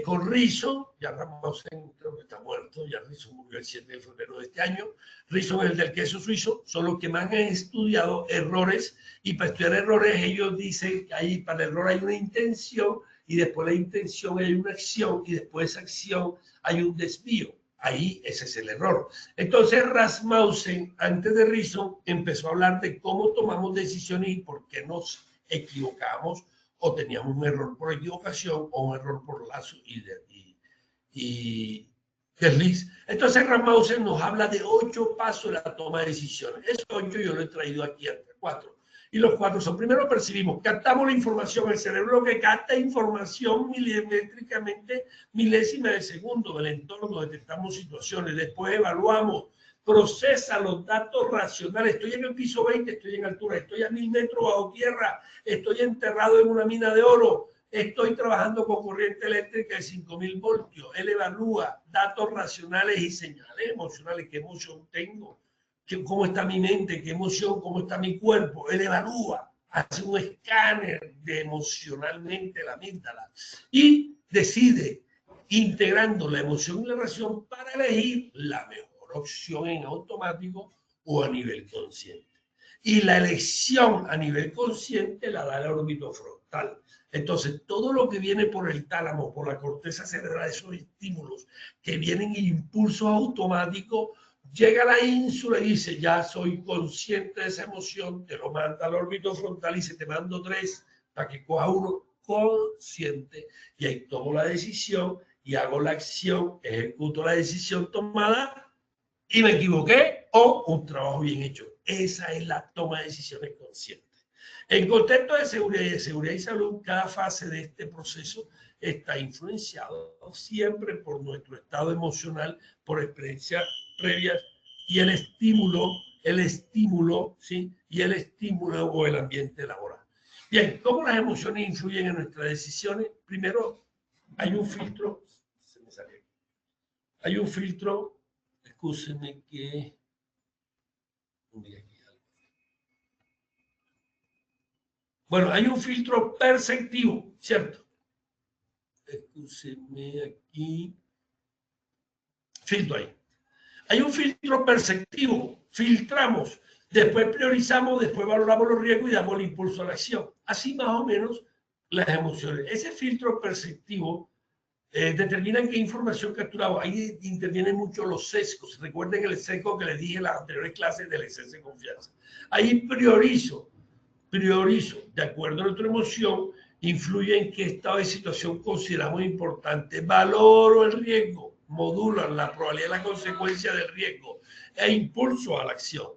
con Rison. Ya Rasmussen creo que está muerto, ya Rison murió el 7 de febrero de este año. Rison, el del queso suizo, son los que más han estudiado errores, y para estudiar errores ellos dicen que ahí, para el error hay una intención, y después de la intención hay una acción, y después de esa acción hay un desvío. Ahí ese es el error. Entonces Rasmussen, antes de Rison, empezó a hablar de cómo tomamos decisiones y por qué nos equivocamos o teníamos un error por equivocación o un error por lazo y desliz. Entonces Rasmussen nos habla de 8 pasos de la toma de decisiones. Esos 8 yo lo he traído aquí hasta 4. Y los 4 son, primero percibimos, captamos la información, el cerebro que capta información milimétricamente, milésima de segundo del entorno, detectamos situaciones, después evaluamos, procesa los datos racionales, estoy en el piso 20, estoy en altura, estoy a 1000 metros bajo tierra, estoy enterrado en una mina de oro, estoy trabajando con corriente eléctrica de 5000 voltios, él evalúa datos racionales y señales emocionales, qué emoción tengo, cómo está mi mente, qué emoción, cómo está mi cuerpo. Él evalúa, hace un escáner de emocionalmente la amígdala y decide, integrando la emoción y la razón, para elegir la mejor opción en automático o a nivel consciente. Y la elección a nivel consciente la da el orbitofrontal. Entonces, todo lo que viene por el tálamo, por la corteza cerebral, esos estímulos que vienen impulsos automáticos, llega a la ínsula y dice, ya soy consciente de esa emoción, te lo manda al órbito frontal y dice, te mando 3 para que coja uno consciente, y ahí tomo la decisión y hago la acción, ejecuto la decisión tomada y me equivoqué o un trabajo bien hecho. Esa es la toma de decisiones consciente. En contexto de seguridad y salud, cada fase de este proceso está influenciado siempre por nuestro estado emocional, por experiencias previas y el estímulo, ¿sí? Y el estímulo o el ambiente laboral. Bien, ¿cómo las emociones influyen en nuestras decisiones? Primero, hay un filtro, se me salió aquí. Hay un filtro, escúcheme que... Bueno, hay un filtro perceptivo, ¿cierto? Escúcheme aquí. Filtro ahí. Hay un filtro perceptivo, filtramos, después priorizamos, después valoramos los riesgos y damos el impulso a la acción. Así más o menos las emociones. Ese filtro perceptivo determina qué información capturamos. Ahí intervienen mucho los sesgos. Recuerden el sesgo que les dije en las anteriores clases del exceso de confianza. Ahí priorizo, de acuerdo a nuestra emoción, influye en qué estado de situación consideramos importante. Valoro el riesgo, modulan la probabilidad de la consecuencia del riesgo e impulso a la acción.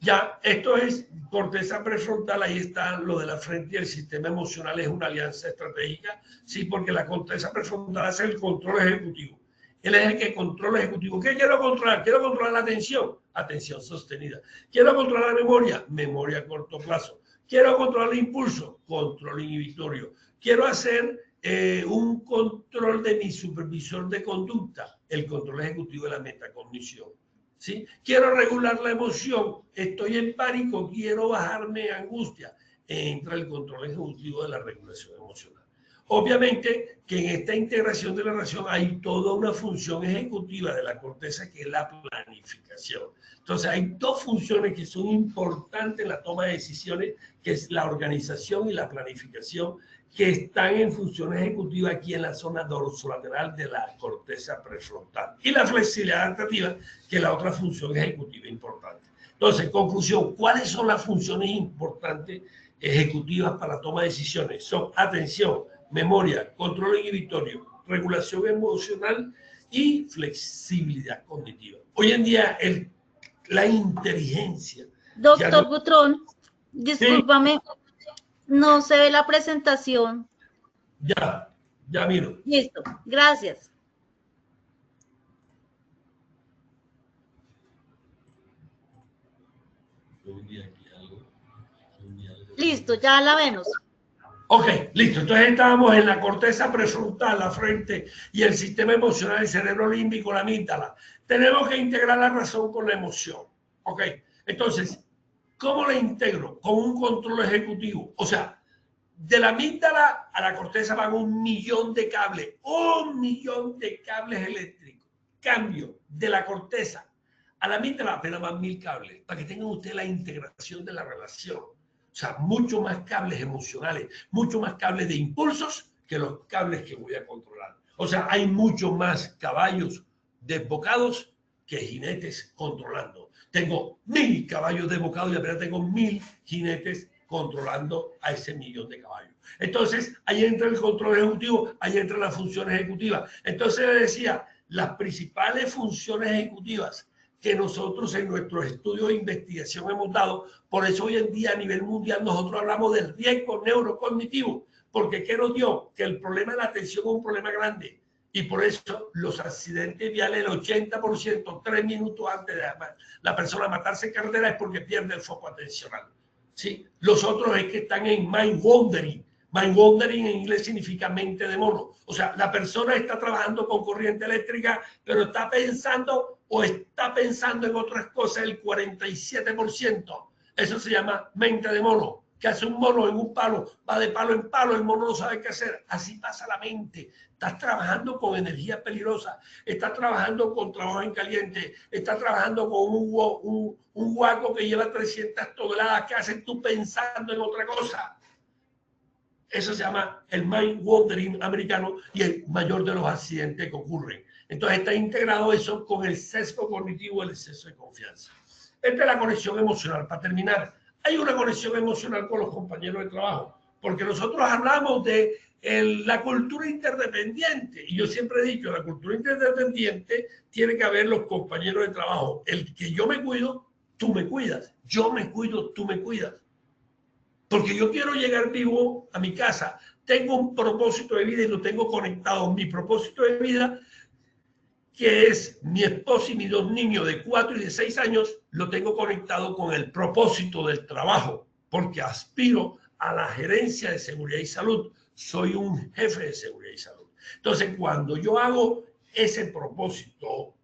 Ya, esto es corteza prefrontal, ahí está lo de la frente, y el sistema emocional es una alianza estratégica, sí, porque la corteza prefrontal hace el control ejecutivo. Él es el que controla el ejecutivo. ¿Qué quiero controlar? Quiero controlar la atención, atención sostenida. Quiero controlar la memoria, memoria a corto plazo. Quiero controlar el impulso, control inhibitorio. Quiero hacer un control de mi supervisor de conducta, el control ejecutivo de la metacognición. ¿Sí? Quiero regular la emoción, estoy en pánico, quiero bajarme angustia. Entra el control ejecutivo de la regulación emocional. Obviamente que en esta integración de la relación hay toda una función ejecutiva de la corteza, que es la planificación. Entonces hay 2 funciones que son importantes en la toma de decisiones, que es la organización y la planificación, que están en función ejecutiva aquí en la zona dorsolateral de la corteza prefrontal. Y la flexibilidad adaptativa, que es la otra función ejecutiva importante. Entonces, conclusión, ¿cuáles son las funciones importantes ejecutivas para la toma de decisiones son atención, memoria, control inhibitorio, regulación emocional y flexibilidad cognitiva. Hoy en día la inteligencia... Doctor Butrón, discúlpame, no se ve la presentación. Ya miro. Listo, gracias. Listo, ya la vemos. Ok, listo. Entonces estábamos en la corteza prefrontal, la frente y el sistema emocional, el cerebro límbico, la amígdala. Tenemos que integrar la razón con la emoción. Ok, entonces, ¿cómo la integro? Con un control ejecutivo. O sea, de la amígdala a la corteza van 1 millón de cables. 1 millón de cables eléctricos. Cambio de la corteza a la amígdala apenas van 1000 cables. Para que tengan ustedes la integración de la relación. O sea, mucho más cables emocionales, mucho más cables de impulsos que los cables que voy a controlar. O sea, hay mucho más caballos desbocados que jinetes controlando. Tengo 1000 caballos desbocados y apenas tengo 1000 jinetes controlando a ese 1 millón de caballos. Entonces, ahí entra el control ejecutivo, ahí entra la función ejecutiva. Entonces, le decía, las principales funciones ejecutivas que nosotros en nuestros estudios de investigación hemos dado. Por eso hoy en día a nivel mundial nosotros hablamos del riesgo neurocognitivo, porque ¿qué nos dio? Que el problema de la atención es un problema grande. Y por eso los accidentes viales, el 80%, 3 minutos antes de la persona matarse en carretera es porque pierde el foco atencional. ¿Sí? Los otros es que están en mind wandering. Mind wandering en inglés significa mente de mono. O sea, la persona está trabajando con corriente eléctrica, pero está pensando en otras cosas el 47%. Eso se llama mente de mono. Que hace un mono en un palo, va de palo en palo, el mono no sabe qué hacer. Así pasa la mente. Estás trabajando con energía peligrosa, estás trabajando con trabajo en caliente, estás trabajando con un guaco que lleva 300 toneladas. ¿Qué haces tú pensando en otra cosa? Eso se llama el mind wandering americano y el mayor de los accidentes que ocurren. Entonces está integrado eso con el sesgo cognitivo, el exceso de confianza. Esta es la conexión emocional. Para terminar, hay una conexión emocional con los compañeros de trabajo, porque nosotros hablamos de la cultura interdependiente. Y yo siempre he dicho, la cultura interdependiente tiene que haber los compañeros de trabajo. El que yo me cuido, tú me cuidas. Yo me cuido, tú me cuidas. Porque yo quiero llegar vivo a mi casa. Tengo un propósito de vida y lo tengo conectado. Mi propósito de vida, que es mi esposa y mis 2 niños de 4 y de 6 años, lo tengo conectado con el propósito del trabajo, porque aspiro a la gerencia de seguridad y salud. Soy un jefe de seguridad y salud. Entonces, cuando yo hago ese propósito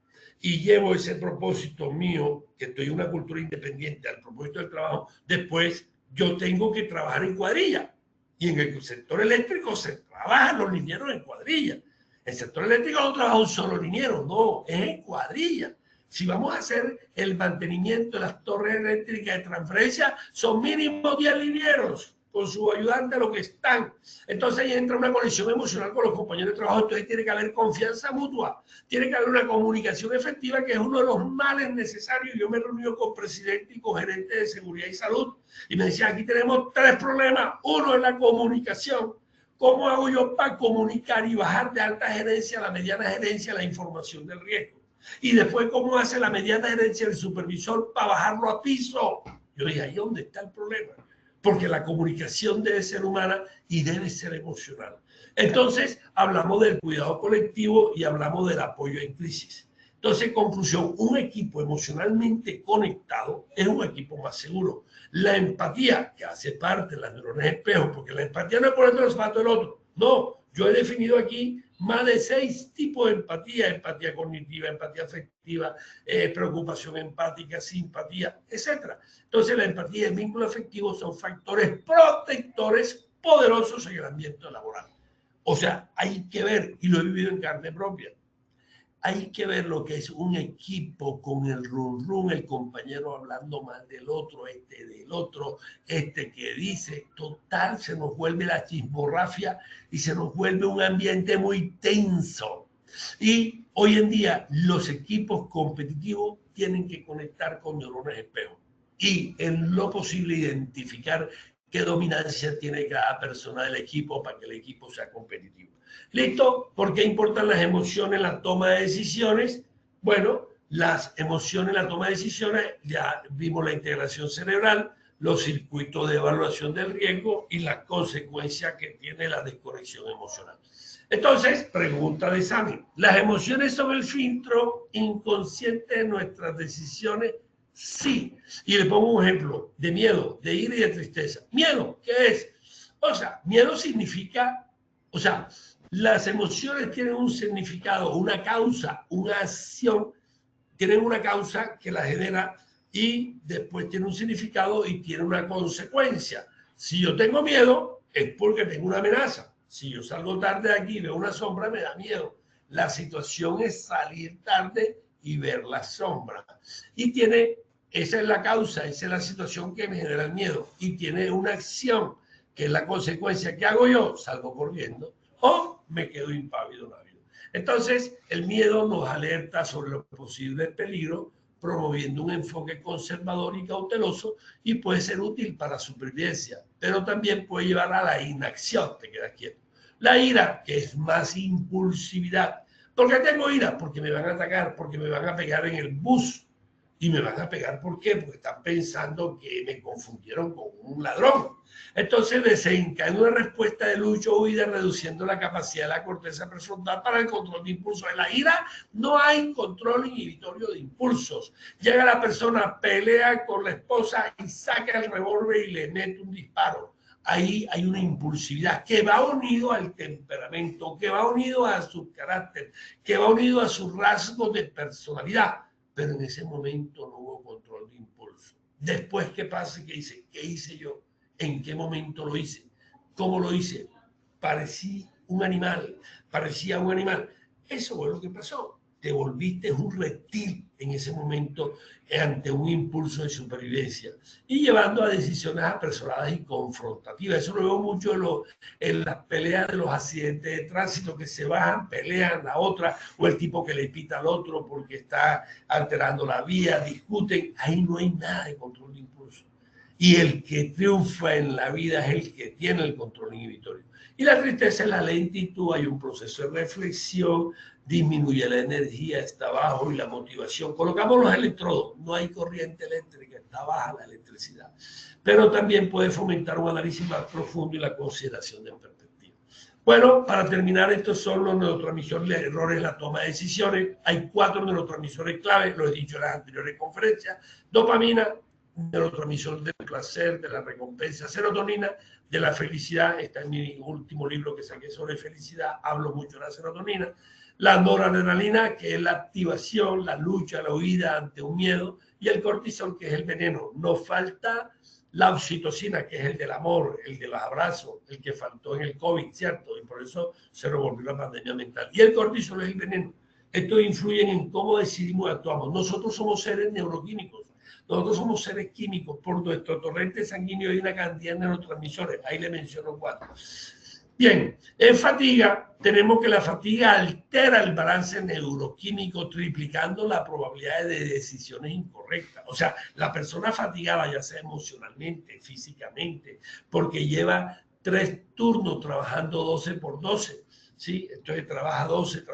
y llevo ese propósito mío, que estoy en una cultura independiente al propósito del trabajo, después yo tengo que trabajar en cuadrilla. Y en el sector eléctrico se trabajan los linieros en cuadrilla. El sector eléctrico no trabaja un solo liniero, no, es en cuadrilla. Si vamos a hacer el mantenimiento de las torres eléctricas de transferencia, son mínimo 10 linieros con su ayudante a lo que están. Entonces ahí entra una conexión emocional con los compañeros de trabajo. Entonces tiene que haber confianza mutua, tiene que haber una comunicación efectiva, que es uno de los males necesarios. Yo me he reunido con presidente y con gerente de seguridad y salud y me decía, aquí tenemos 3 problemas. Uno es la comunicación. ¿Cómo hago yo para comunicar y bajar de alta gerencia a la mediana gerencia la información del riesgo? Y después, ¿cómo hace la mediana gerencia del supervisor para bajarlo a piso? Yo dije, ahí es donde está el problema. Porque la comunicación debe ser humana y debe ser emocional. Entonces, hablamos del cuidado colectivo y hablamos del apoyo en crisis. Entonces, en conclusión, un equipo emocionalmente conectado es un equipo más seguro. La empatía, que hace parte de las neuronas espejo, porque la empatía no es ponerte los zapatos del otro. No, yo he definido aquí más de 6 tipos de empatía: empatía cognitiva, empatía afectiva, preocupación empática, simpatía, etc. Entonces, la empatía y el vínculo afectivo son factores protectores poderosos en el ambiente laboral. O sea, hay que ver, y lo he vivido en carne propia, hay que ver lo que es un equipo con el run run, el compañero hablando mal del otro, este que dice, total, se nos vuelve la chismorrafia y se nos vuelve un ambiente muy tenso. Y hoy en día los equipos competitivos tienen que conectar con neuronas espejo y en lo posible identificar qué dominancia tiene cada persona del equipo para que el equipo sea competitivo. ¿Listo? ¿Por qué importan las emociones en la toma de decisiones? Bueno, las emociones en la toma de decisiones, ya vimos la integración cerebral, los circuitos de evaluación del riesgo y las consecuencias que tiene la desconexión emocional. Entonces, pregunta de examen. ¿Las emociones son el filtro inconsciente de nuestras decisiones? Sí. Y le pongo un ejemplo de miedo, de ira y de tristeza. Miedo, ¿qué es? O sea, miedo significa, o sea, las emociones tienen un significado, una causa, una acción, tienen una causa que la genera y después tiene un significado y tiene una consecuencia. Si yo tengo miedo, es porque tengo una amenaza. Si yo salgo tarde de aquí y veo una sombra, me da miedo. La situación es salir tarde y ver la sombra. Y tiene, esa es la causa, esa es la situación que me genera el miedo. Y tiene una acción, que es la consecuencia. ¿Qué hago yo? Salgo corriendo o me quedo impávido. Entonces, el miedo nos alerta sobre los posibles peligros, promoviendo un enfoque conservador y cauteloso, y puede ser útil para supervivencia, pero también puede llevar a la inacción, te quedas quieto. La ira, que es más impulsividad. ¿Por qué tengo ira? Porque me van a atacar, porque me van a pegar en el bus. Y me van a pegar, ¿por qué? Porque están pensando que me confundieron con un ladrón. Entonces desencadena una respuesta de lucha o huida, reduciendo la capacidad de la corteza prefrontal para el control de impulsos. En la ira no hay control inhibitorio de impulsos. Llega la persona, pelea con la esposa y saca el revólver y le mete un disparo. Ahí hay una impulsividad que va unido al temperamento, que va unido a su carácter, que va unido a sus rasgos de personalidad. Pero en ese momento no hubo control de impulso. Después, ¿qué pasa? ¿Qué hice? ¿Qué hice yo? ¿En qué momento lo hice? ¿Cómo lo hice? Parecía un animal. Eso fue lo que pasó. Te volviste un reptil en ese momento ante un impulso de supervivencia y llevando a decisiones apresuradas y confrontativas. Eso lo veo mucho en las peleas de los accidentes de tránsito, que se bajan, pelean la otra, o el tipo que le pita al otro porque está alterando la vía, discuten. Ahí no hay nada de control de impulso. Y el que triunfa en la vida es el que tiene el control inhibitorio. Y la tristeza es la lentitud, hay un proceso de reflexión, disminuye la energía, está bajo, y la motivación. Colocamos los electrodos, no hay corriente eléctrica, está baja la electricidad. Pero también puede fomentar un análisis más profundo y la consideración de perspectiva. Bueno, para terminar, estos son los neurotransmisores de errores en la toma de decisiones. Hay 4 neurotransmisores clave, lo he dicho en las anteriores conferencias: dopamina, neurotransmisor del placer, de la recompensa; serotonina, de la felicidad. Está en mi último libro que saqué sobre felicidad, hablo mucho de la serotonina. La noradrenalina, que es la activación, la lucha, la huida ante un miedo; y el cortisol, que es el veneno. Nos falta la oxitocina, que es el del amor, el de los abrazos, el que faltó en el COVID, ¿cierto? Y por eso se revolvió la pandemia mental. Y el cortisol es el veneno. Esto influye en cómo decidimos y actuamos. Nosotros somos seres neuroquímicos. Nosotros somos seres químicos. Por nuestro torrente sanguíneo hay una cantidad de neurotransmisores. Ahí le menciono 4. Bien, en fatiga tenemos que la fatiga altera el balance neuroquímico, triplicando la probabilidad de decisiones incorrectas. O sea, la persona fatigada, ya sea emocionalmente, físicamente, porque lleva 3 turnos trabajando 12 por 12, ¿sí? Entonces trabaja 12,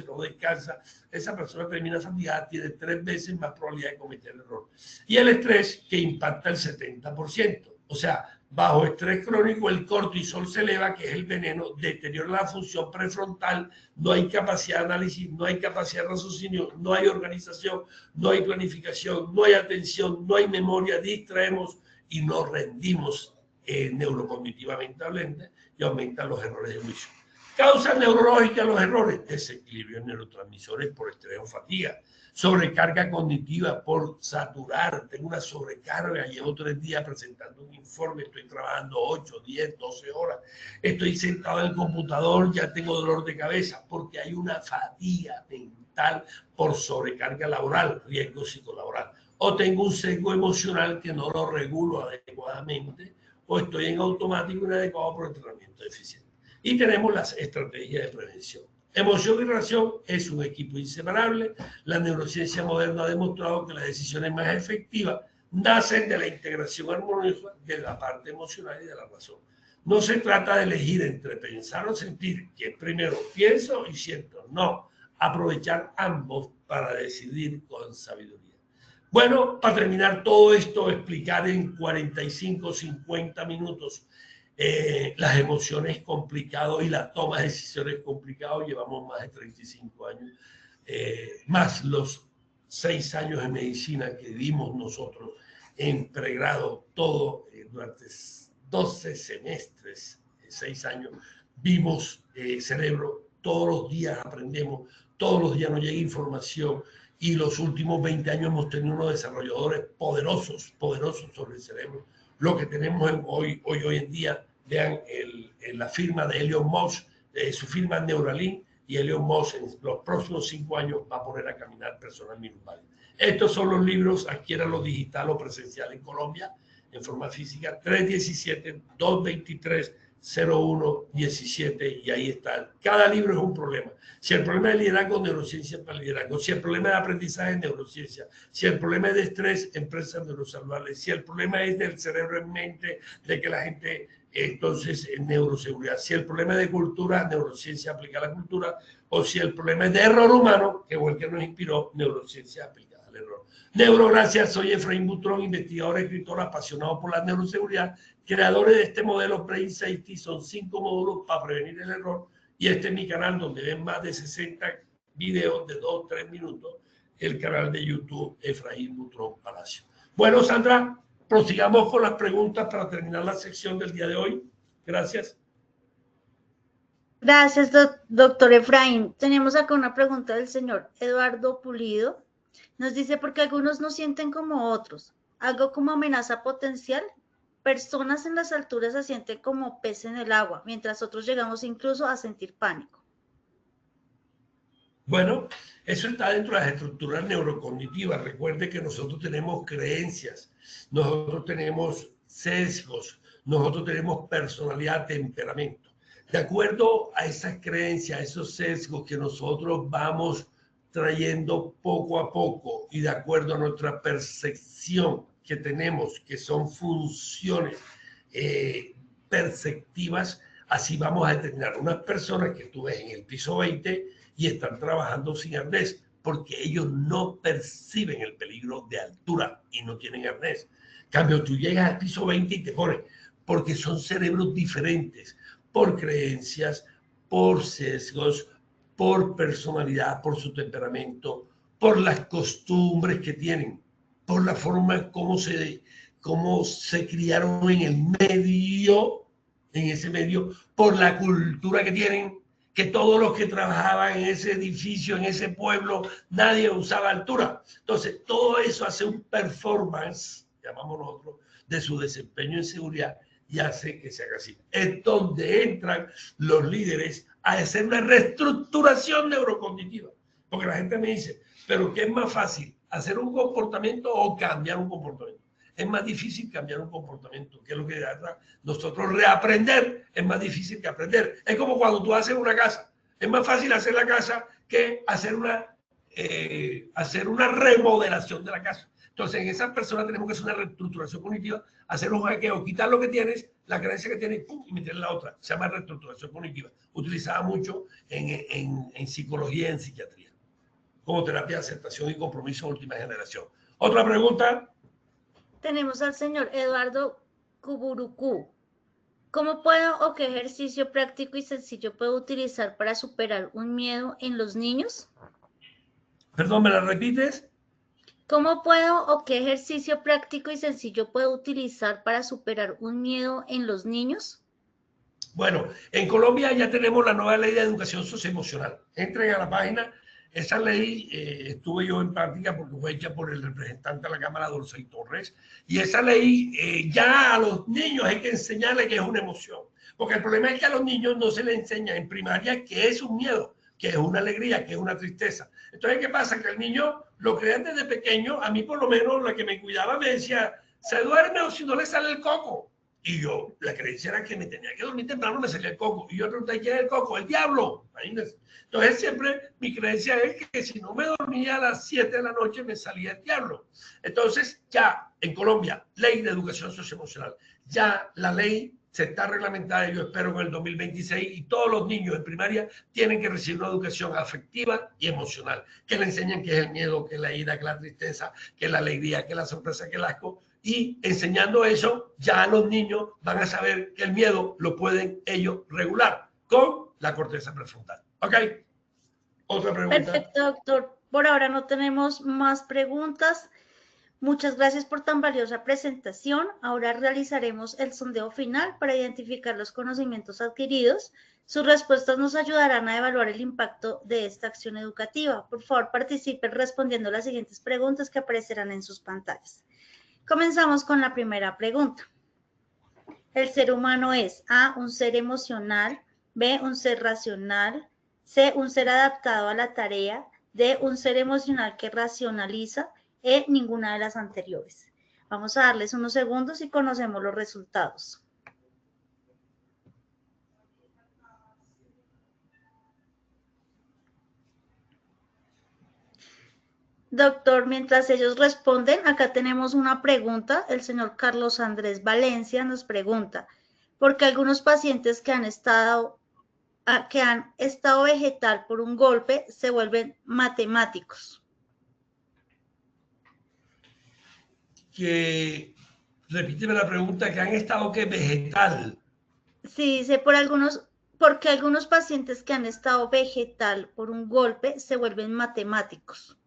no descansa. Esa persona termina fatigada, tiene 3 veces más probabilidad de cometer error. Y el estrés, que impacta el 70%. O sea, bajo estrés crónico, el cortisol se eleva, que es el veneno, deteriora la función prefrontal, no hay capacidad de análisis, no hay capacidad de raciocinio, no hay organización, no hay planificación, no hay atención, no hay memoria, distraemos y no rendimos neurocognitivamente hablando, y aumentan los errores de juicio. Causas neurológicas los errores: desequilibrio en neurotransmisores por estrés o fatiga, sobrecarga cognitiva por saturar. Tengo una sobrecarga, llevo 3 días presentando un informe, estoy trabajando 8, 10, 12 horas, estoy sentado en el computador, ya tengo dolor de cabeza, porque hay una fatiga mental por sobrecarga laboral, riesgo psicolaboral. O tengo un sesgo emocional que no lo regulo adecuadamente, o estoy en automático inadecuado por entrenamiento deficiente. Y tenemos las estrategias de prevención. Emoción y reacción es un equipo inseparable. La neurociencia moderna ha demostrado que la decisión es más efectiva nacen de la integración armoniosa de la parte emocional y de la razón. No se trata de elegir entre pensar o sentir, que primero pienso y siento. No, aprovechar ambos para decidir con sabiduría. Bueno, para terminar todo esto, explicar en 45, 50 minutos las emociones complicadas y la toma de decisiones complicadas. Llevamos más de 35 años, más los 6 años de medicina que dimos nosotros en pregrado, todo durante 12 semestres, 6 años, vimos cerebro, todos los días aprendemos, todos los días nos llega información y los últimos 20 años hemos tenido unos desarrolladores poderosos sobre el cerebro. Lo que tenemos hoy en día, vean la firma de Elon Musk, su firma Neuralink, y Elon Musk en los próximos 5 años va a poner a caminar personas minusválidas. Estos son los libros, adquiéranlo digital o presencial en Colombia, en forma física, 317-223-0117, y ahí está. Cada libro es un problema. Si el problema es liderazgo, neurociencia para liderazgo. Si el problema es de aprendizaje, neurociencia. Si el problema es de estrés, empresas neurosaludables. Si el problema es del cerebro en mente, de que la gente, entonces, neuroseguridad. Si el problema es de cultura, neurociencia aplicada a la cultura. O si el problema es de error humano, que fue el que nos inspiró, neurociencia aplicada al error. Neurogracias, soy Efraín Butrón, investigador, escritor, apasionado por la neuroseguridad, creadores de este modelo Brain Safety. Son 5 módulos para prevenir el error, y este es mi canal donde ven más de 60 videos de 2-3 minutos, el canal de YouTube Efraín Butrón Palacio. Bueno, Sandra, prosigamos con las preguntas para terminar la sección del día de hoy. Gracias. Gracias, doctor Efraín. Tenemos acá una pregunta del señor Eduardo Pulido. Nos dice, porque algunos no sienten como otros, algo como amenaza potencial. Personas en las alturas se sienten como pez en el agua, mientras otros llegamos incluso a sentir pánico. Bueno, eso está dentro de las estructuras neurocognitivas. Recuerde que nosotros tenemos creencias, nosotros tenemos sesgos, nosotros tenemos personalidad, temperamento. De acuerdo a esas creencias, a esos sesgos que nosotros vamos trayendo poco a poco y de acuerdo a nuestra percepción que tenemos, que son funciones perceptivas, así vamos a determinar unas personas que tú ves en el piso 20 y están trabajando sin arnés, porque ellos no perciben el peligro de altura y no tienen arnés. En cambio, tú llegas al piso 20 y te pones, porque son cerebros diferentes, por creencias, por sesgos, por personalidad, por su temperamento, por las costumbres que tienen, por la forma como se criaron en el medio, en ese medio, por la cultura que tienen, que todos los que trabajaban en ese edificio, en ese pueblo, nadie usaba altura. Entonces, todo eso hace un performance, llamamos nosotros, de su desempeño en seguridad y hace que se haga así. Es donde entran los líderes a hacer una reestructuración neurocognitiva. Porque la gente me dice, ¿pero qué es más fácil? ¿Hacer un comportamiento o cambiar un comportamiento? Es más difícil cambiar un comportamiento, que es lo que nosotros reaprender es más difícil que aprender. Es como cuando tú haces una casa. Es más fácil hacer la casa que hacer una remodelación de la casa. Entonces, en esas personas tenemos que hacer una reestructuración cognitiva, hacer un hackeo, quitar lo que tienes, la creencia que tienes, ¡pum!, y meter la otra. Se llama reestructuración cognitiva. Utilizada mucho en psicología y en psiquiatría, como terapia de aceptación y compromiso de última generación. ¿Otra pregunta? Tenemos al señor Eduardo Kuburuku. ¿Cómo puedo o qué ejercicio práctico y sencillo puedo utilizar para superar un miedo en los niños? Perdón, ¿me la repites? ¿Cómo puedo o qué ejercicio práctico y sencillo puedo utilizar para superar un miedo en los niños? Bueno, en Colombia ya tenemos la nueva ley de educación socioemocional. Entren a la página. Esa ley estuve yo en práctica porque fue hecha por el representante de la Cámara, Dolcey Torres. Y esa ley ya a los niños hay que enseñarles que es una emoción. Porque el problema es que a los niños no se les enseña en primaria que es un miedo, que es una alegría, que es una tristeza. Entonces, ¿qué pasa? Que el niño lo crean desde pequeño. A mí, por lo menos, la que me cuidaba me decía, se duerme o si no le sale el coco. Y yo, la creencia era que me tenía que dormir temprano, me salía el coco. Y yo pregunté, ¿quién es el coco? El diablo. Imagínense. Entonces siempre mi creencia es que si no me dormía a las 7 de la noche me salía el diablo. Entonces ya en Colombia, ley de educación socioemocional, ya la ley se está reglamentada, yo espero en el 2026, y todos los niños en primaria tienen que recibir una educación afectiva y emocional, que le enseñen qué es el miedo, qué es la ira, qué es la tristeza, qué es la alegría, qué es la sorpresa, qué es el asco, y enseñando eso, ya los niños van a saber que el miedo lo pueden ellos regular con la corteza prefrontal. ¿Ok? Otra pregunta. Perfecto, doctor. Por ahora no tenemos más preguntas. Muchas gracias por tan valiosa presentación. Ahora realizaremos el sondeo final para identificar los conocimientos adquiridos. Sus respuestas nos ayudarán a evaluar el impacto de esta acción educativa. Por favor, participen respondiendo las siguientes preguntas que aparecerán en sus pantallas. Comenzamos con la primera pregunta. El ser humano es A, un ser emocional, B, un ser racional, C, un ser adaptado a la tarea, D, un ser emocional que racionaliza, E, ninguna de las anteriores. Vamos a darles unos segundos y conocemos los resultados. Doctor, mientras ellos responden, acá tenemos una pregunta. El señor Carlos Andrés Valencia nos pregunta, ¿por qué algunos pacientes que han estado vegetal por un golpe se vuelven matemáticos? Repíteme la pregunta, que han estado ¿qué? Vegetal. Sí, dice porque algunos pacientes que han estado vegetal por un golpe se vuelven matemáticos.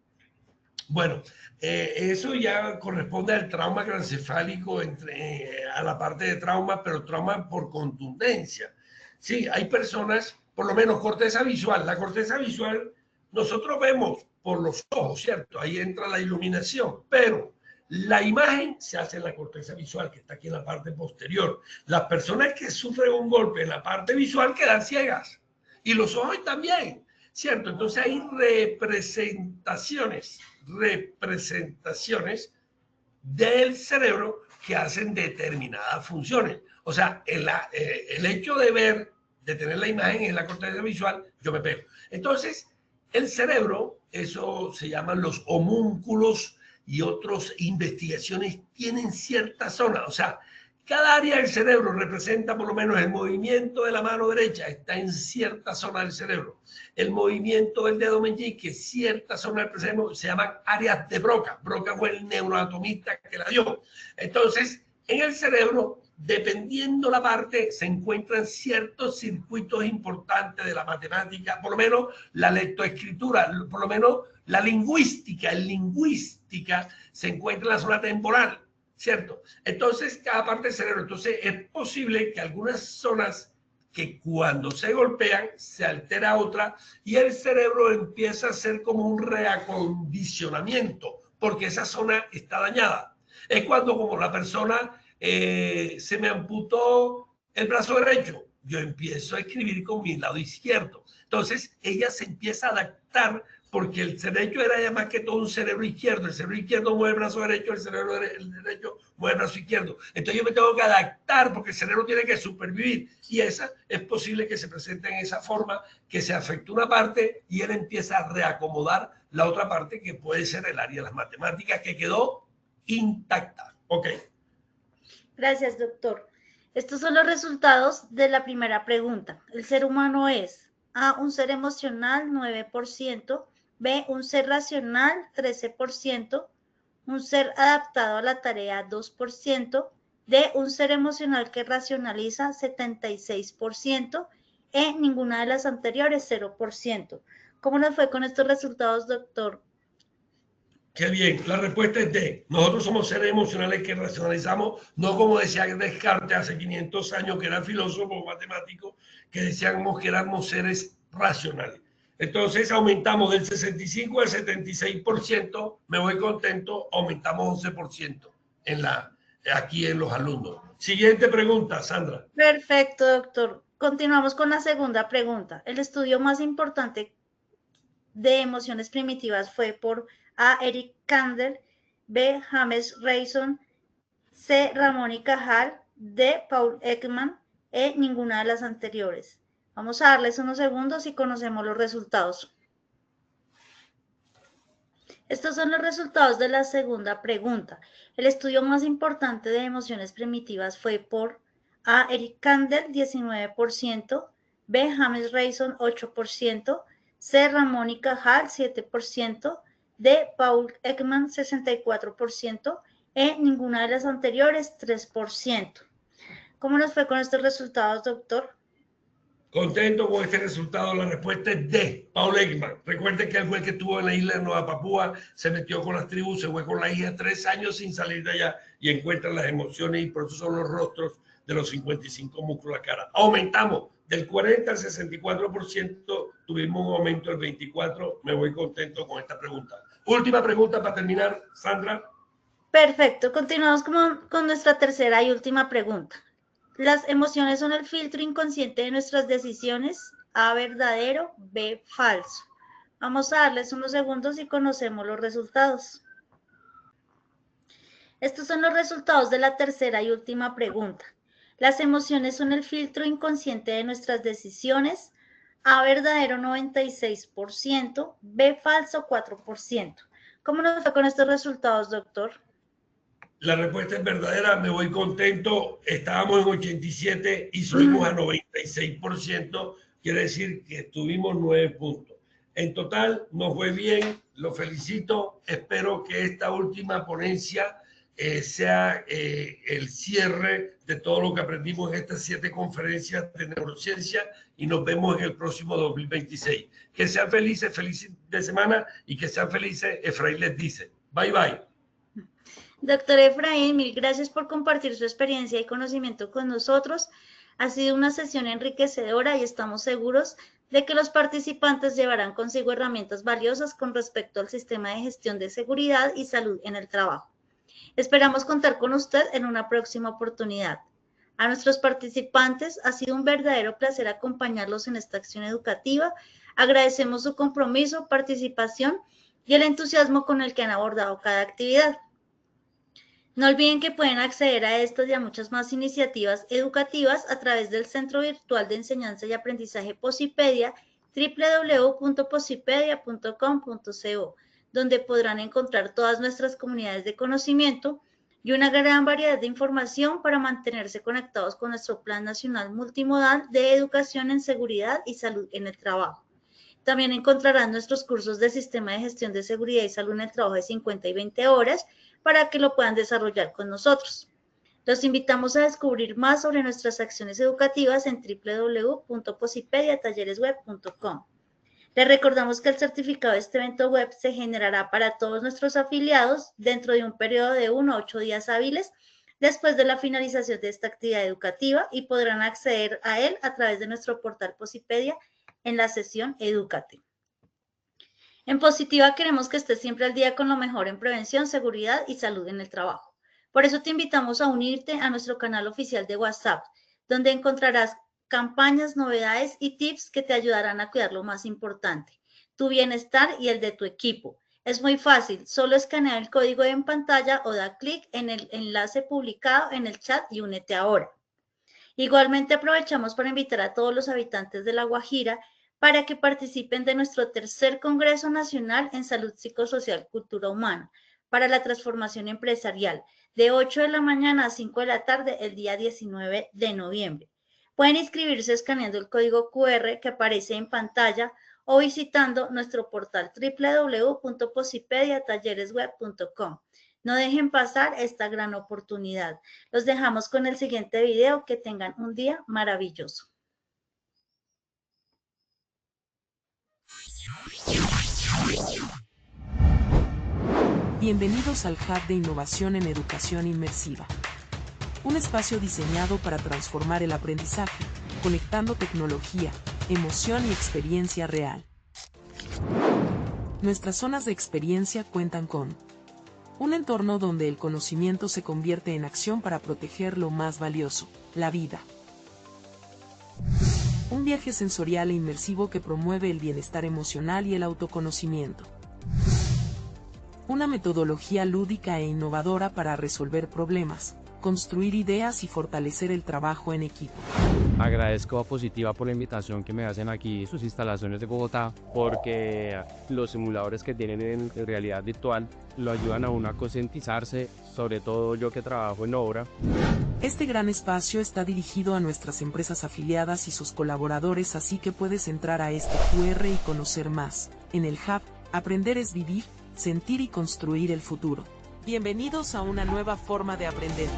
Bueno, eso ya corresponde al trauma craneoencefálico, a la parte de trauma, pero trauma por contundencia. Sí, hay personas, por lo menos corteza visual. La corteza visual nosotros vemos por los ojos, ¿cierto? Ahí entra la iluminación, pero la imagen se hace en la corteza visual, que está aquí en la parte posterior. Las personas que sufren un golpe en la parte visual quedan ciegas, y los ojos también, ¿cierto? Entonces hay representaciones del cerebro que hacen determinadas funciones. O sea, el hecho de ver, de tener la imagen en la corteza visual, yo me pego. Entonces, el cerebro, eso se llaman los homúnculos, y otras investigaciones tienen cierta zona. O sea, cada área del cerebro representa por lo menos el movimiento de la mano derecha, está en cierta zona del cerebro. El movimiento del dedo meñique, cierta zona del cerebro, se llaman áreas de Broca. Broca fue el neuroanatomista que la dio. Entonces, en el cerebro, dependiendo la parte, se encuentran ciertos circuitos importantes de la matemática, por lo menos la lectoescritura, por lo menos la lingüística. En lingüística se encuentra en la zona temporal, ¿cierto? Entonces, cada parte del cerebro. Entonces, es posible que algunas zonas que cuando se golpean se altera otra y el cerebro empieza a hacer como un reacondicionamiento porque esa zona está dañada. Es cuando como la persona se me amputó el brazo derecho, yo empiezo a escribir con mi lado izquierdo. Entonces ella se empieza a adaptar porque el derecho era ya más que todo un cerebro izquierdo. El cerebro izquierdo mueve el brazo derecho, el derecho mueve el brazo izquierdo. Entonces yo me tengo que adaptar porque el cerebro tiene que supervivir. Y esa es posible que se presente en esa forma, que se afecte una parte y él empieza a reacomodar la otra parte, que puede ser el área de las matemáticas, que quedó intacta. Ok. Gracias, doctor. Estos son los resultados de la primera pregunta. El ser humano es A, un ser emocional, 9%, B, un ser racional, 13%, un ser adaptado a la tarea, 2%, D, un ser emocional que racionaliza, 76%, E, ninguna de las anteriores, 0%. ¿Cómo nos fue con estos resultados, doctor? Qué bien, la respuesta es D. Nosotros somos seres emocionales que racionalizamos, no como decía Descartes hace 500 años, que era filósofo matemático, que decíamos que éramos seres racionales. Entonces aumentamos del 65 al 76%, me voy contento, aumentamos 11% aquí en los alumnos. Siguiente pregunta, Sandra. Perfecto, doctor. Continuamos con la segunda pregunta. El estudio más importante de emociones primitivas fue por A. Eric Kandel, B. James Rayson, C. Ramón y Cajal, D. Paul Ekman, E. Ninguna de las anteriores. Vamos a darles unos segundos y conocemos los resultados. Estos son los resultados de la segunda pregunta. El estudio más importante de emociones primitivas fue por A. Eric Kandel, 19%, B. James Rayson, 8%, C. Ramón y Cajal, 7%, D. Paul Ekman, 64%, E. Ninguna de las anteriores, 3%. ¿Cómo nos fue con estos resultados, doctor? Contento con este resultado. La respuesta es D. Paul Ekman. Recuerden que él fue el que estuvo en la isla de Nueva Papúa, se metió con las tribus, se fue con la hija 3 años sin salir de allá y encuentra las emociones y por eso son los rostros de los 55 músculos de la cara. Aumentamos del 40 al 64%, tuvimos un aumento del 24%. Me voy contento con esta pregunta. Última pregunta para terminar, Sandra. Perfecto, continuamos con nuestra tercera y última pregunta. Las emociones son el filtro inconsciente de nuestras decisiones. A, verdadero, B, falso. Vamos a darles unos segundos y conocemos los resultados. Estos son los resultados de la tercera y última pregunta. Las emociones son el filtro inconsciente de nuestras decisiones. A, verdadero, 96%, B, falso, 4%. ¿Cómo nos fue con estos resultados, doctor? La respuesta es verdadera, me voy contento. Estábamos en 87 y subimos a 96%, quiere decir que tuvimos 9 puntos. En total nos fue bien, lo felicito. Espero que esta última ponencia sea el cierre de todo lo que aprendimos en estas 7 conferencias de neurociencia y nos vemos en el próximo 2026. Que sean felices, feliz de semana y que sean felices, Efraín les dice. Bye, bye. Doctor Efraín, mil gracias por compartir su experiencia y conocimiento con nosotros. Ha sido una sesión enriquecedora y estamos seguros de que los participantes llevarán consigo herramientas valiosas con respecto al sistema de gestión de seguridad y salud en el trabajo. Esperamos contar con usted en una próxima oportunidad. A nuestros participantes ha sido un verdadero placer acompañarlos en esta acción educativa. Agradecemos su compromiso, participación y el entusiasmo con el que han abordado cada actividad. No olviden que pueden acceder a estas y a muchas más iniciativas educativas a través del Centro Virtual de Enseñanza y Aprendizaje Posipedia, www.posipedia.com.co, donde podrán encontrar todas nuestras comunidades de conocimiento y una gran variedad de información para mantenerse conectados con nuestro Plan Nacional Multimodal de Educación en Seguridad y Salud en el Trabajo. También encontrarán nuestros cursos de Sistema de Gestión de Seguridad y Salud en el Trabajo de 50 y 20 horas, para que lo puedan desarrollar con nosotros. Los invitamos a descubrir más sobre nuestras acciones educativas en www.posipediatalleresweb.com. Les recordamos que el certificado de este evento web se generará para todos nuestros afiliados dentro de un periodo de 1 a 8 días hábiles después de la finalización de esta actividad educativa y podrán acceder a él a través de nuestro portal Posipedia en la sesión Edúcate. En Positiva queremos que estés siempre al día con lo mejor en prevención, seguridad y salud en el trabajo. Por eso te invitamos a unirte a nuestro canal oficial de WhatsApp, donde encontrarás campañas, novedades y tips que te ayudarán a cuidar lo más importante, tu bienestar y el de tu equipo. Es muy fácil, solo escanea el código en pantalla o da clic en el enlace publicado en el chat y únete ahora. Igualmente aprovechamos para invitar a todos los habitantes de La Guajira para que participen de nuestro tercer Congreso Nacional en Salud Psicosocial Cultura Humana para la transformación empresarial, de 8 de la mañana a 5 de la tarde el día 19 de noviembre. Pueden inscribirse escaneando el código QR que aparece en pantalla o visitando nuestro portal www.posipediatalleresweb.com. No dejen pasar esta gran oportunidad. Los dejamos con el siguiente video. Que tengan un día maravilloso. Bienvenidos al Hub de Innovación en Educación Inmersiva. Un espacio diseñado para transformar el aprendizaje, conectando tecnología, emoción y experiencia real. Nuestras zonas de experiencia cuentan con un entorno donde el conocimiento se convierte en acción para proteger lo más valioso, la vida. Un viaje sensorial e inmersivo que promueve el bienestar emocional y el autoconocimiento. Una metodología lúdica e innovadora para resolver problemas, construir ideas y fortalecer el trabajo en equipo. Agradezco a Positiva por la invitación que me hacen aquí, sus instalaciones de Bogotá, porque los simuladores que tienen en realidad virtual lo ayudan a uno a concientizarse, sobre todo yo que trabajo en obra. Este gran espacio está dirigido a nuestras empresas afiliadas y sus colaboradores, así que puedes entrar a este QR y conocer más. En el Hub, aprender es vivir, sentir y construir el futuro. Bienvenidos a una nueva forma de aprender.